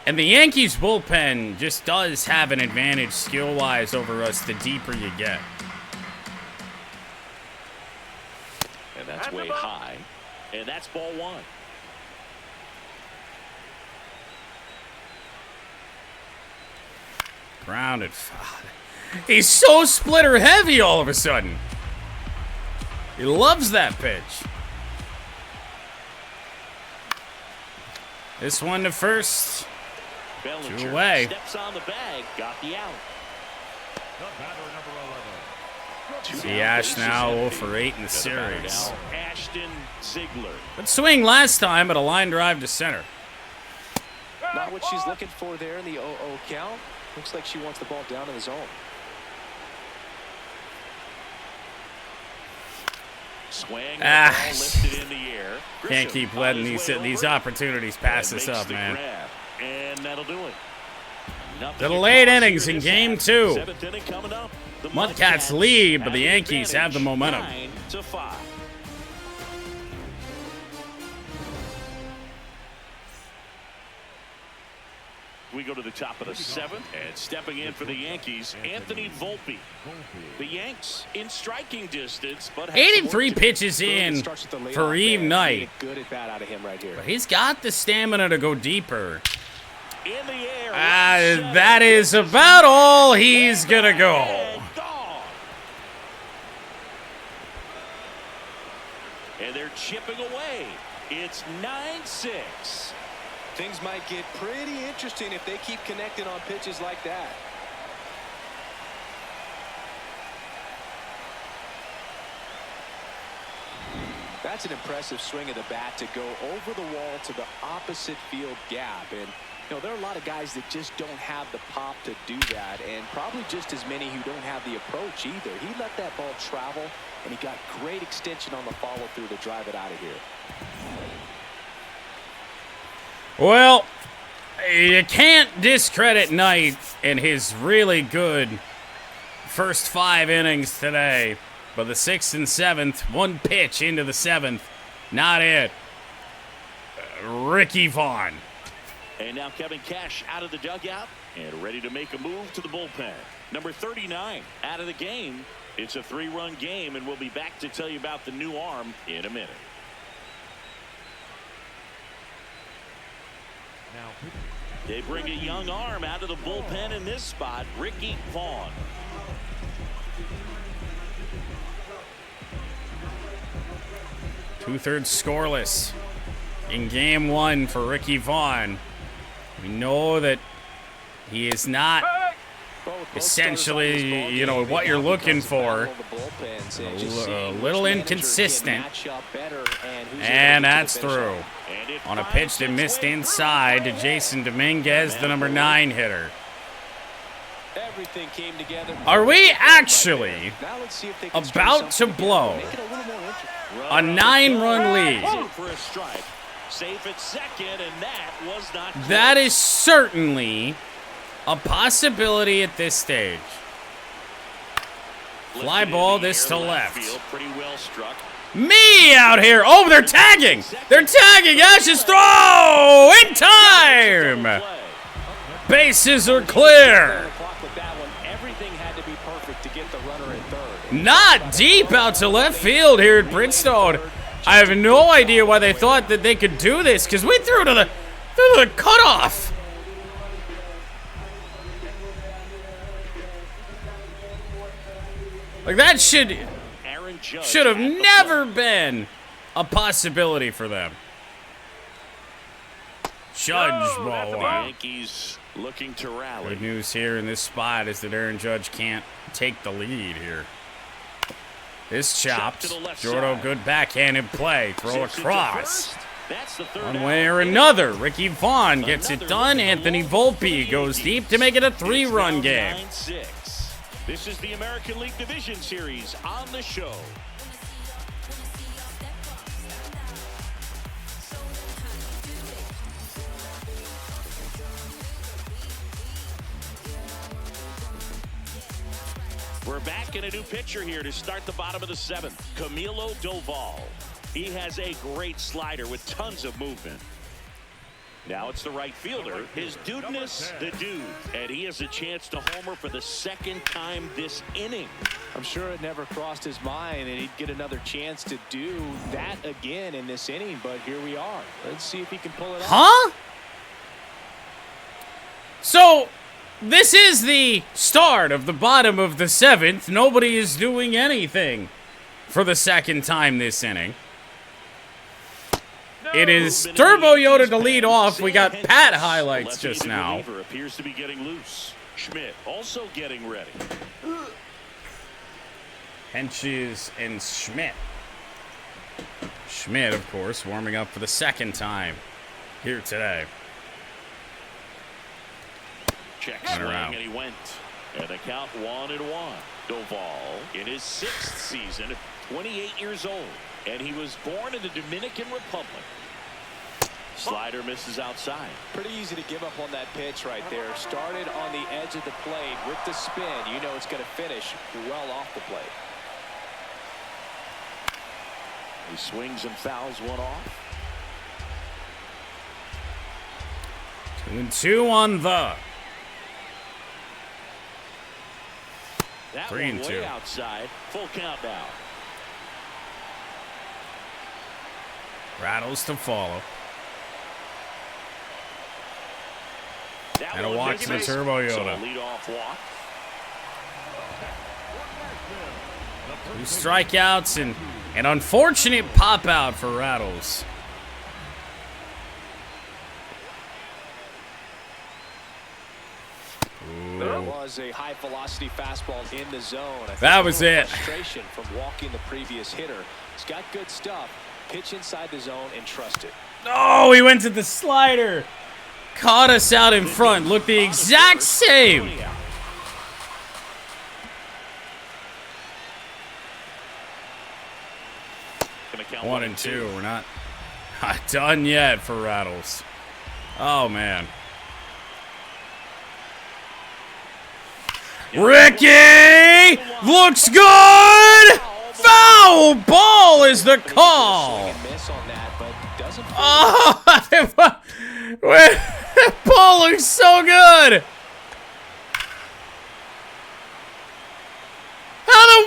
S3: And the Yankees bullpen just does have an advantage skill-wise over us the deeper you get.
S1: And that's way high. And that's ball 1.
S3: Grounded foul. He's so splitter heavy all of a sudden. He loves that pitch. This one to first. 2 away.
S1: Steps on the bag, got the out.
S3: See Ash now 0 for 8 in the series.
S1: Ashton Ziegler.
S3: Good swing last time, but a line drive to center.
S2: Not what she's looking for there in the 0-0 count. Looks like she wants the ball down in the zone.
S1: Swing, ball lifted in the air.
S3: Can't keep letting these opportunities pass us up, man.
S1: And that'll do it.
S3: to the late innings in Game 2.
S1: Seventh inning coming up. The
S3: MudCats lead, but the Yankees have the momentum.
S1: 9-5. We go to the top of the 7th, and stepping in for the Yankees, Anthony Volpe. The Yanks in striking distance, but
S3: 83 pitches in for Eve Knight.
S2: Good at bat out of him right here.
S3: But he's got the stamina to go deeper.
S1: in the air.
S3: That is about all he's gonna go.
S1: And they're chipping away. It's 9-6.
S2: Things might get pretty interesting if they keep connecting on pitches like that. That's an impressive swing of the bat to go over the wall to the opposite field gap. And, you know, there are a lot of guys that just don't have the pop to do that, and probably just as many who don't have the approach either. He let that ball travel, and he got great extension on the follow-through to drive it out of here.
S3: Well, you can't discredit Knight in his really good first 5 innings today. But the 6th and 7th, one pitch into the 7th, not it. Ricky Vaughn.
S1: And now Kevin Cash out of the dugout and ready to make a move to the bullpen. Number 39 out of the game. It's a 3-run game, and we'll be back to tell you about the new arm in a minute. They bring a young arm out of the bullpen in this spot, Ricky Vaughn.
S3: Two-thirds scoreless in game 1 for Ricky Vaughn. We know that he is not essentially, you know, what you're looking for. A little inconsistent. And that's through. On a pitch that missed inside to Jason Dominguez, the number 9 hitter. Are we actually about to blow a 9-run lead? That is certainly a possibility at this stage. Fly ball this to left. Me out here. Oh, they're tagging. They're tagging. Ash's throw in time. Bases are clear. Not deep out to left field here at Bridgestone. I have no idea why they thought that they could do this, because we threw to the cutoff. Like, that should have never been a possibility for them. Judge ball one.
S1: Yankees looking to rally.
S3: Good news here in this spot is that Aaron Judge can't take the lead here. This chopped. Jordo, good backhanded play. Throw across. One way or another, Ricky Vaughn gets it done. Anthony Volpe goes deep to make it a 3-run game.
S1: 9-6. This is the American League Division Series on the show. We're back in a new pitcher here to start the bottom of the 7th. Camilo Doval. He has a great slider with tons of movement. Now it's the right fielder, his Dudeness, the dude, and he has a chance to homer for the 2nd time this inning.
S2: I'm sure it never crossed his mind and he'd get another chance to do that again in this inning, but here we are. Let's see if he can pull it off.
S3: Huh? So, this is the start of the bottom of the 7th. Nobody is doing anything for the 2nd time this inning. It is Turbo Yoda to lead off. We got Pat highlights just now.
S1: Appears to be getting loose. Schmidt also getting ready.
S3: Henches and Schmidt. Schmidt, of course, warming up for the 2nd time here today.
S1: Check swing, and he went. And the count 1-1. Doval in his 6th season, 28 years old, and he was born in the Dominican Republic. Slider misses outside.
S2: Pretty easy to give up on that pitch right there. Started on the edge of the plate with the spin. You know it's going to finish well off the plate.
S1: He swings and fouls one off.
S3: 2-2 on the.
S1: That
S3: 3-2.
S1: way outside. Full count now.
S3: Rattles to follow.
S1: That
S3: And a
S1: one
S3: walk to the
S1: misses.
S3: Turbo
S1: So
S3: Yoda.
S1: a leadoff walk.
S3: 2 strikeouts and an unfortunate pop out for Rattles.
S2: There was a high velocity fastball in the zone. I think
S3: That
S2: a
S3: was
S2: little
S3: it.
S2: Frustration from walking the previous hitter. He's got good stuff. Pitch inside the zone and trust it.
S3: Oh, he went to the slider. Caught us out in front. Looked the exact same.
S1: Gonna count
S3: 1-2. We're not done yet for Rattles. Oh, man. Ricky looks good. Foul ball is the call.
S2: Miss on that, but doesn't
S3: Oh, that ball looks so good.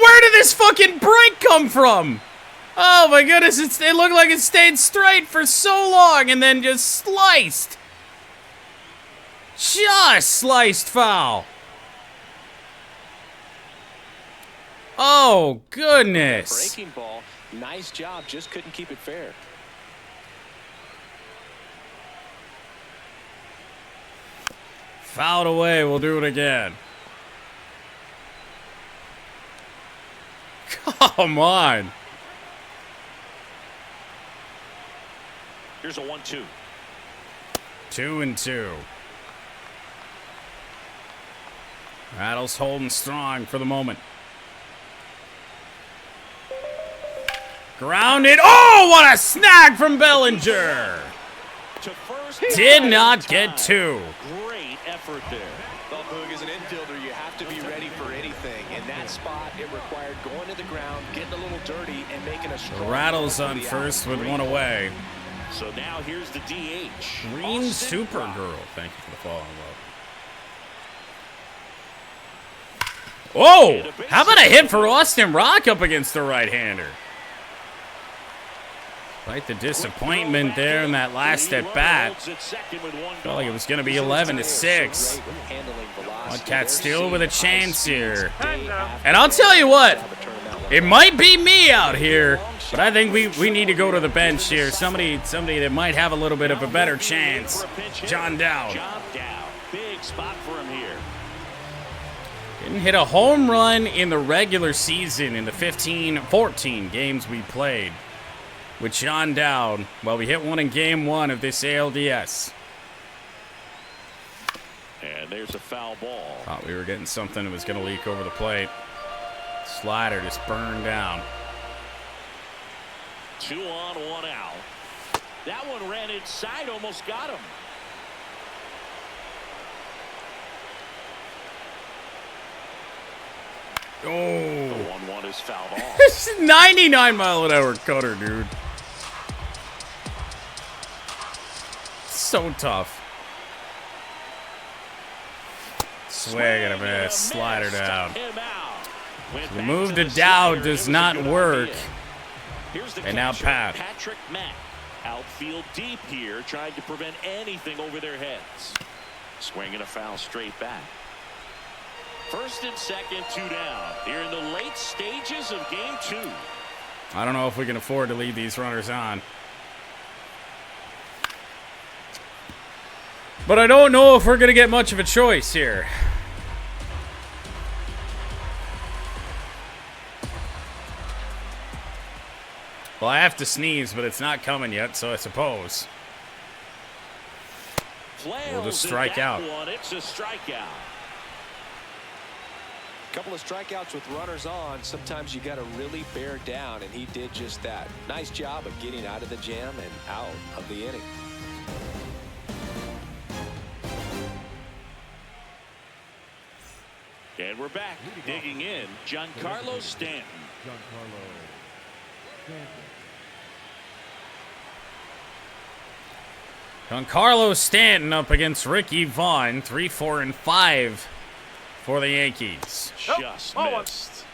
S3: Where did this fucking break come from? Oh my goodness, it looked like it stayed straight for so long and then just sliced. Just sliced foul. Oh, goodness.
S2: breaking ball. Nice job, just couldn't keep it fair.
S3: Fouled away, we'll do it again. Come on.
S1: Here's a 1-2.
S3: 2-2. Rattles holding strong for the moment. Grounded. Oh, what a snag from Bellinger.
S1: To first.
S3: Did not get 2.
S1: Great effort there.
S2: Well, Boog, as an infielder, you have to be ready for anything. In that spot, it required going to the ground, getting a little dirty, and making a strong.
S3: Rattles on first with 1 away.
S1: So now here's the DH.
S3: Green
S1: Austin
S3: Supergirl. Thank you for the follow, love. Oh, how about a hit for Austin Rock up against the right-hander? Quite the disappointment there in that last at bat. Felt like it was going to be 11-6. MudCats still with a chance here. And I'll tell you what, it might be me out here, but I think we need to go to the bench here. Somebody that might have a little bit of a better chance. John Dowd.
S1: Big spot for him here.
S3: Didn't hit a home run in the regular season in the 14 games we played with John Dowd. Well, we hit one in game 1 of this ALDS.
S1: And there's a foul ball.
S3: Thought we were getting something that was going to leak over the plate. Slider just burned down.
S1: 2 on, 1 out. That one ran inside, almost got him.
S3: Oh.
S1: The 1-1 is fouled off.
S3: This is 99-mile-an-hour cutter, dude. So tough. Swing and a miss. Slider down. The move to Dowd does not work. And now Pat.
S1: Patrick Mack. Outfield deep here, trying to prevent anything over their heads. Swinging a foul straight back. First and second, 2 down. Here in the late stages of game 2.
S3: I don't know if we can afford to leave these runners on. But I don't know if we're going to get much of a choice here. Well, I have to sneeze, but it's not coming yet, so I suppose we'll just strike out.
S1: It's a strikeout.
S2: Couple of strikeouts with runners on. Sometimes you got to really bear down, and he did just that. Nice job of getting out of the jam and out of the inning.
S1: And we're back. Digging in, Giancarlo Stanton.
S6: Giancarlo Stanton.
S3: Giancarlo Stanton up against Ricky Vaughn. 3-4-5 for the Yankees.
S1: Just missed.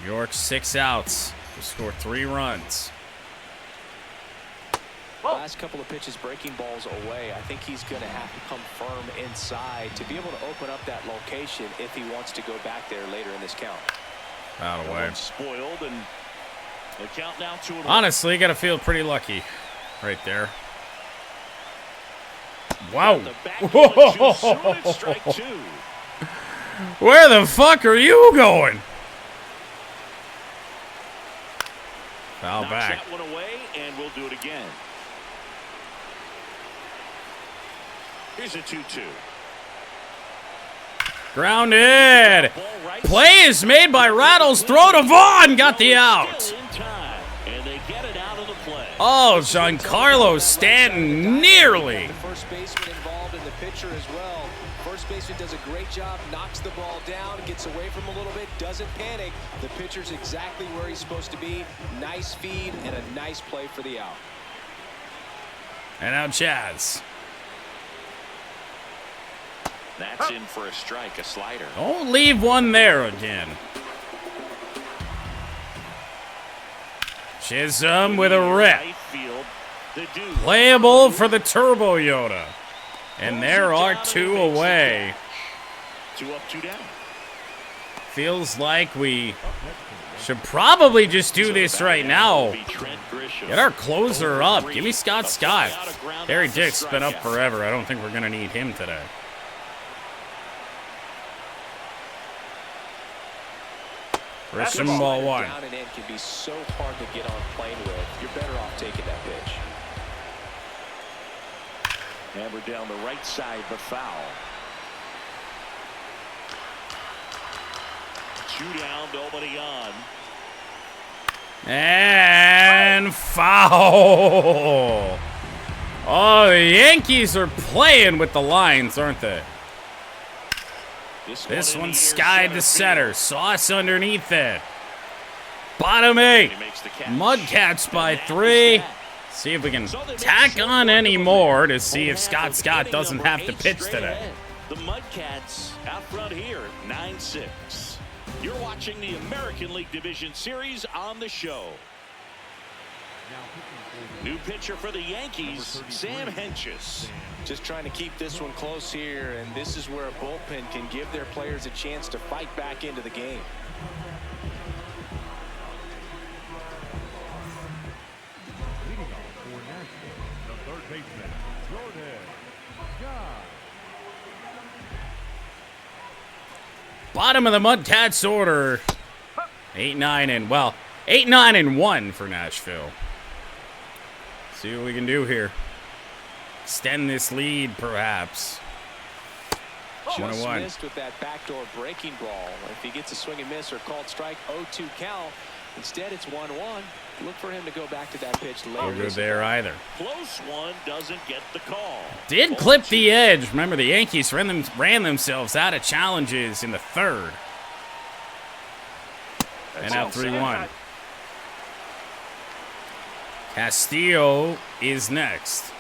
S3: New York 6 outs to score 3 runs.
S2: Last couple of pitches breaking balls away. I think he's going to have to come firm inside to be able to open up that location if he wants to go back there later in this count.
S3: Out of way.
S1: Spoiled, and the count now 2-1.
S3: Honestly, you got to feel pretty lucky right there. Wow.
S1: The back going too soon at strike 2.
S3: Where the fuck are you going? Foul
S1: Knocks
S3: back.
S1: that one away, and we'll do it again. Here's a 2-2.
S3: Grounded. Play is made by Rattles. Throw to Vaughn. Got the out.
S1: Still in time, and they get it out of the play.
S3: Oh, Giancarlo Stanton nearly.
S2: The first baseman involved in the pitcher as well. First baseman does a great job, knocks the ball down, gets away from him a little bit, doesn't panic. The pitcher's exactly where he's supposed to be. Nice feed and a nice play for the out.
S3: And now Chaz.
S1: That's in for a strike, a slider.
S3: Don't leave one there again. Chisholm with a rip.
S1: Right field, the dude.
S3: Playable for the Turbo Yoda. And there are 2 away.
S1: 2 up, 2 down.
S3: Feels like we should probably just do this right now. Get our closer up. Give me Scott. Harry Dick's been up forever. I don't think we're going to need him today. First and ball 1.
S2: Down and in can be so hard to get on plane with. You're better off taking that pitch.
S1: Hammered down the right side, but foul. 2 down, nobody on.
S3: And foul. Oh, the Yankees are playing with the lines, aren't they? This one's skied to center. Sauce underneath it. Bottom 8. MudCats by 3. See if we can tack on any more to see if Scott doesn't have to pitch today.
S1: The MudCats out front here, 9-6. You're watching the American League Division Series on the show. New pitcher for the Yankees, Sam Hentges.
S2: Just trying to keep this one close here, and this is where a bullpen can give their players a chance to fight back into the game.
S6: Leading off for Nashville, the third baseman, Jordan.
S3: Bottom of the MudCats order. 8-9-1 for Nashville. See what we can do here. Extend this lead, perhaps.
S2: Just
S3: 1-1.
S2: missed with that backdoor breaking ball. If he gets a swing and miss or called strike, 0-2 count. Instead, it's 1-1. Look for him to go back to that pitch later.
S3: No good there either.
S1: Close one, doesn't get the call.
S3: Did clip the edge. Remember, the Yankees ran themselves out of challenges in the 3rd. And now 3-1. Castillo is next.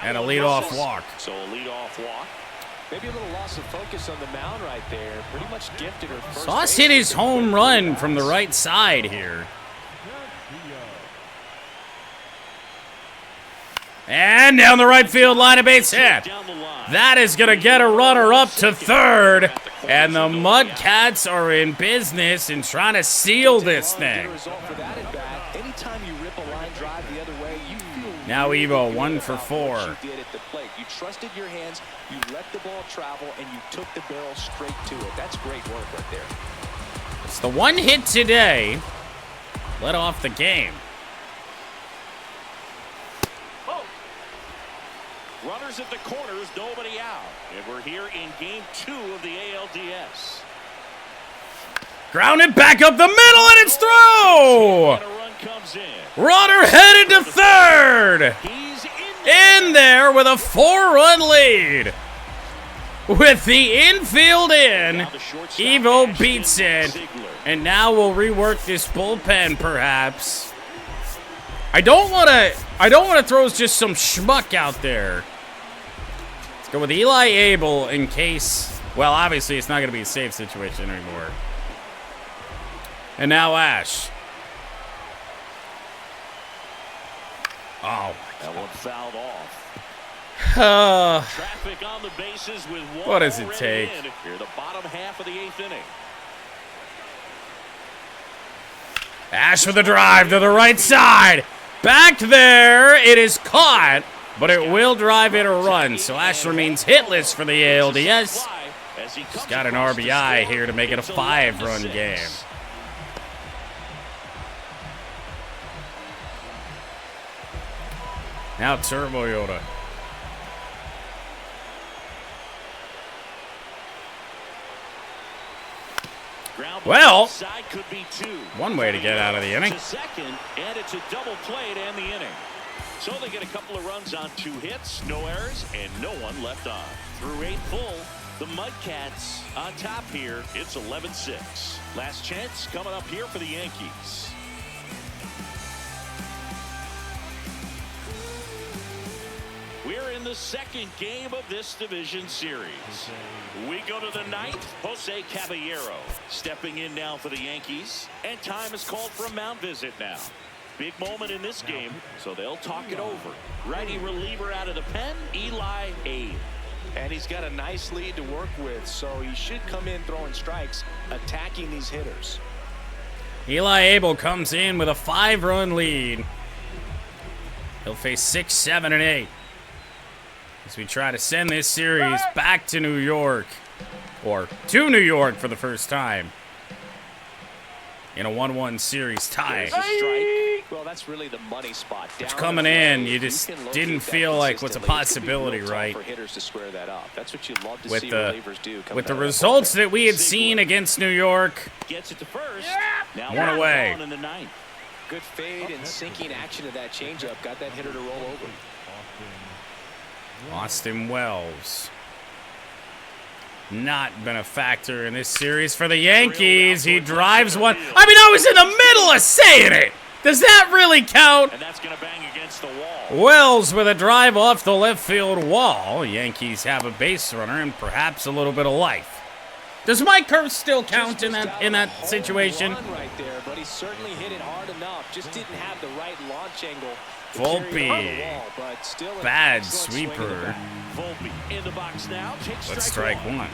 S3: And a leadoff walk.
S1: So a leadoff walk.
S2: Maybe a little loss of focus on the mound right there. Pretty much gifted her first.
S3: Sauce hit his home run from the right side here. And down the right field line, a base hit. That is going to get a runner up to 3rd. And the MudCats are in business and trying to seal this thing. Now Evo 1 for 4.
S2: You did at the plate. You trusted your hands, you let the ball travel, and you took the barrel straight to it. That's great work right there.
S3: It's the one hit today. Led off the game.
S1: Runners at the corners, nobody out. And we're here in game 2 of the ALDS.
S3: Grounded back up the middle, and it's through!
S1: And a run comes in.
S3: Runner headed to 3rd!
S1: He's
S3: In there with a 4-run lead. with the infield in. Evo beats it. And now we'll rework this bullpen, perhaps. I don't want to throw just some schmuck out there. Let's go with Eli Abel in case. Well, obviously it's not going to be a safe situation anymore. And now Ash. Oh.
S1: That one fouled off. Traffic on the bases with one.
S3: What does it take?
S1: Here, the bottom half of the 8th inning.
S3: Ash with a drive to the right side. Back there. It is caught, but it will drive in a run. So Ash remains hitless for the ALDS. He's got an RBI here to make it a 5-run game. Now Turbo Yoda. Well, one way to get out of the inning.
S1: Second, and it's a double play to end the inning. So they get a couple of runs on 2 hits, no errors, and no one left on. Through 8 full, the MudCats on top here. It's 11-6. Last chance coming up here for the Yankees. We're in the second game of this division series. We go to the 9th. Jose Caballero stepping in now for the Yankees. And time is called for a mound visit now. Big moment in this game, so they'll talk it over. Righty reliever out of the pen, Eli Abel.
S2: And he's got a nice lead to work with, so he should come in throwing strikes, attacking these hitters.
S3: Eli Abel comes in with a 5-run lead. He'll face 6, 7, and 8. As we try to send this series back to New York, or to New York for the first time, in a 1-1 series tie.
S2: Well, that's really the money spot.
S3: Which coming in, you just didn't feel like was a possibility, right?
S2: For hitters to square that up. That's what you love to
S3: with
S2: see relievers do.
S3: With the results that we had seen against New York,
S1: gets it to first. Now
S3: one away.
S1: In the 9th.
S2: Good fade and sinking action of that changeup got that hitter to roll over.
S3: Austin Wells. Not been a factor in this series for the Yankees. He drives one. I mean, I was in the middle of saying it. Does that really count?
S1: And that's going to bang against the wall.
S3: Wells with a drive off the left field wall. Yankees have a base runner and perhaps a little bit of life. Does Mike Hurst still count in that situation?
S2: Right there, but he certainly hit it hard enough. Just didn't have the right launch angle.
S3: Volpe. Bad sweeper.
S1: Volpe in the box now.
S3: Let's strike one.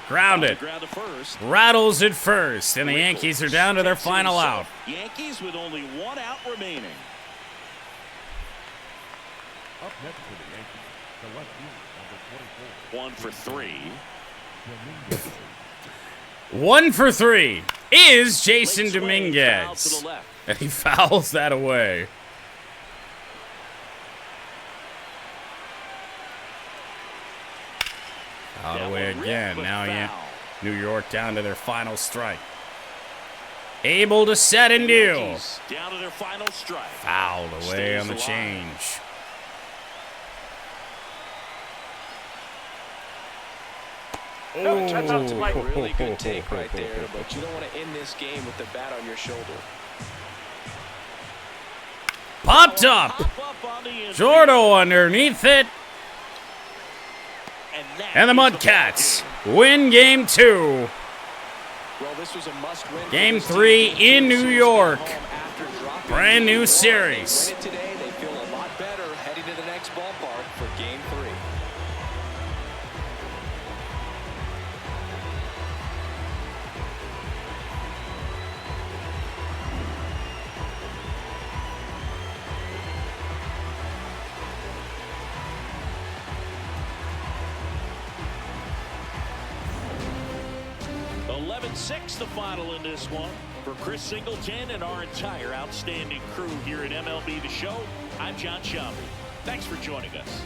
S3: Grounded. Rattles at first, and the Yankees are down to their final out.
S1: Yankees with only 1 out remaining.
S6: Up next for the Yankees, the left fielder, number
S1: 1 for 3.
S3: 1 for 3 is Jason Dominguez. And he fouls that away. Fouled away again. Now New York down to their final strike. Able to set and deal.
S1: Down to their final strike.
S3: Fouled away on the change.
S2: Oh, really good take right there, but you don't want to end this game with the bat on your shoulder.
S3: Popped up. Jordo underneath it. And the MudCats win game 2.
S2: Well, this was a must-win.
S3: Game 3 in New York. Brand new series.
S2: Today, they feel a lot better heading to the next ballpark for game 3.
S1: The final in this one. For Chris Singleton and our entire outstanding crew here at MLB The Show, I'm John Shelby. Thanks for joining us.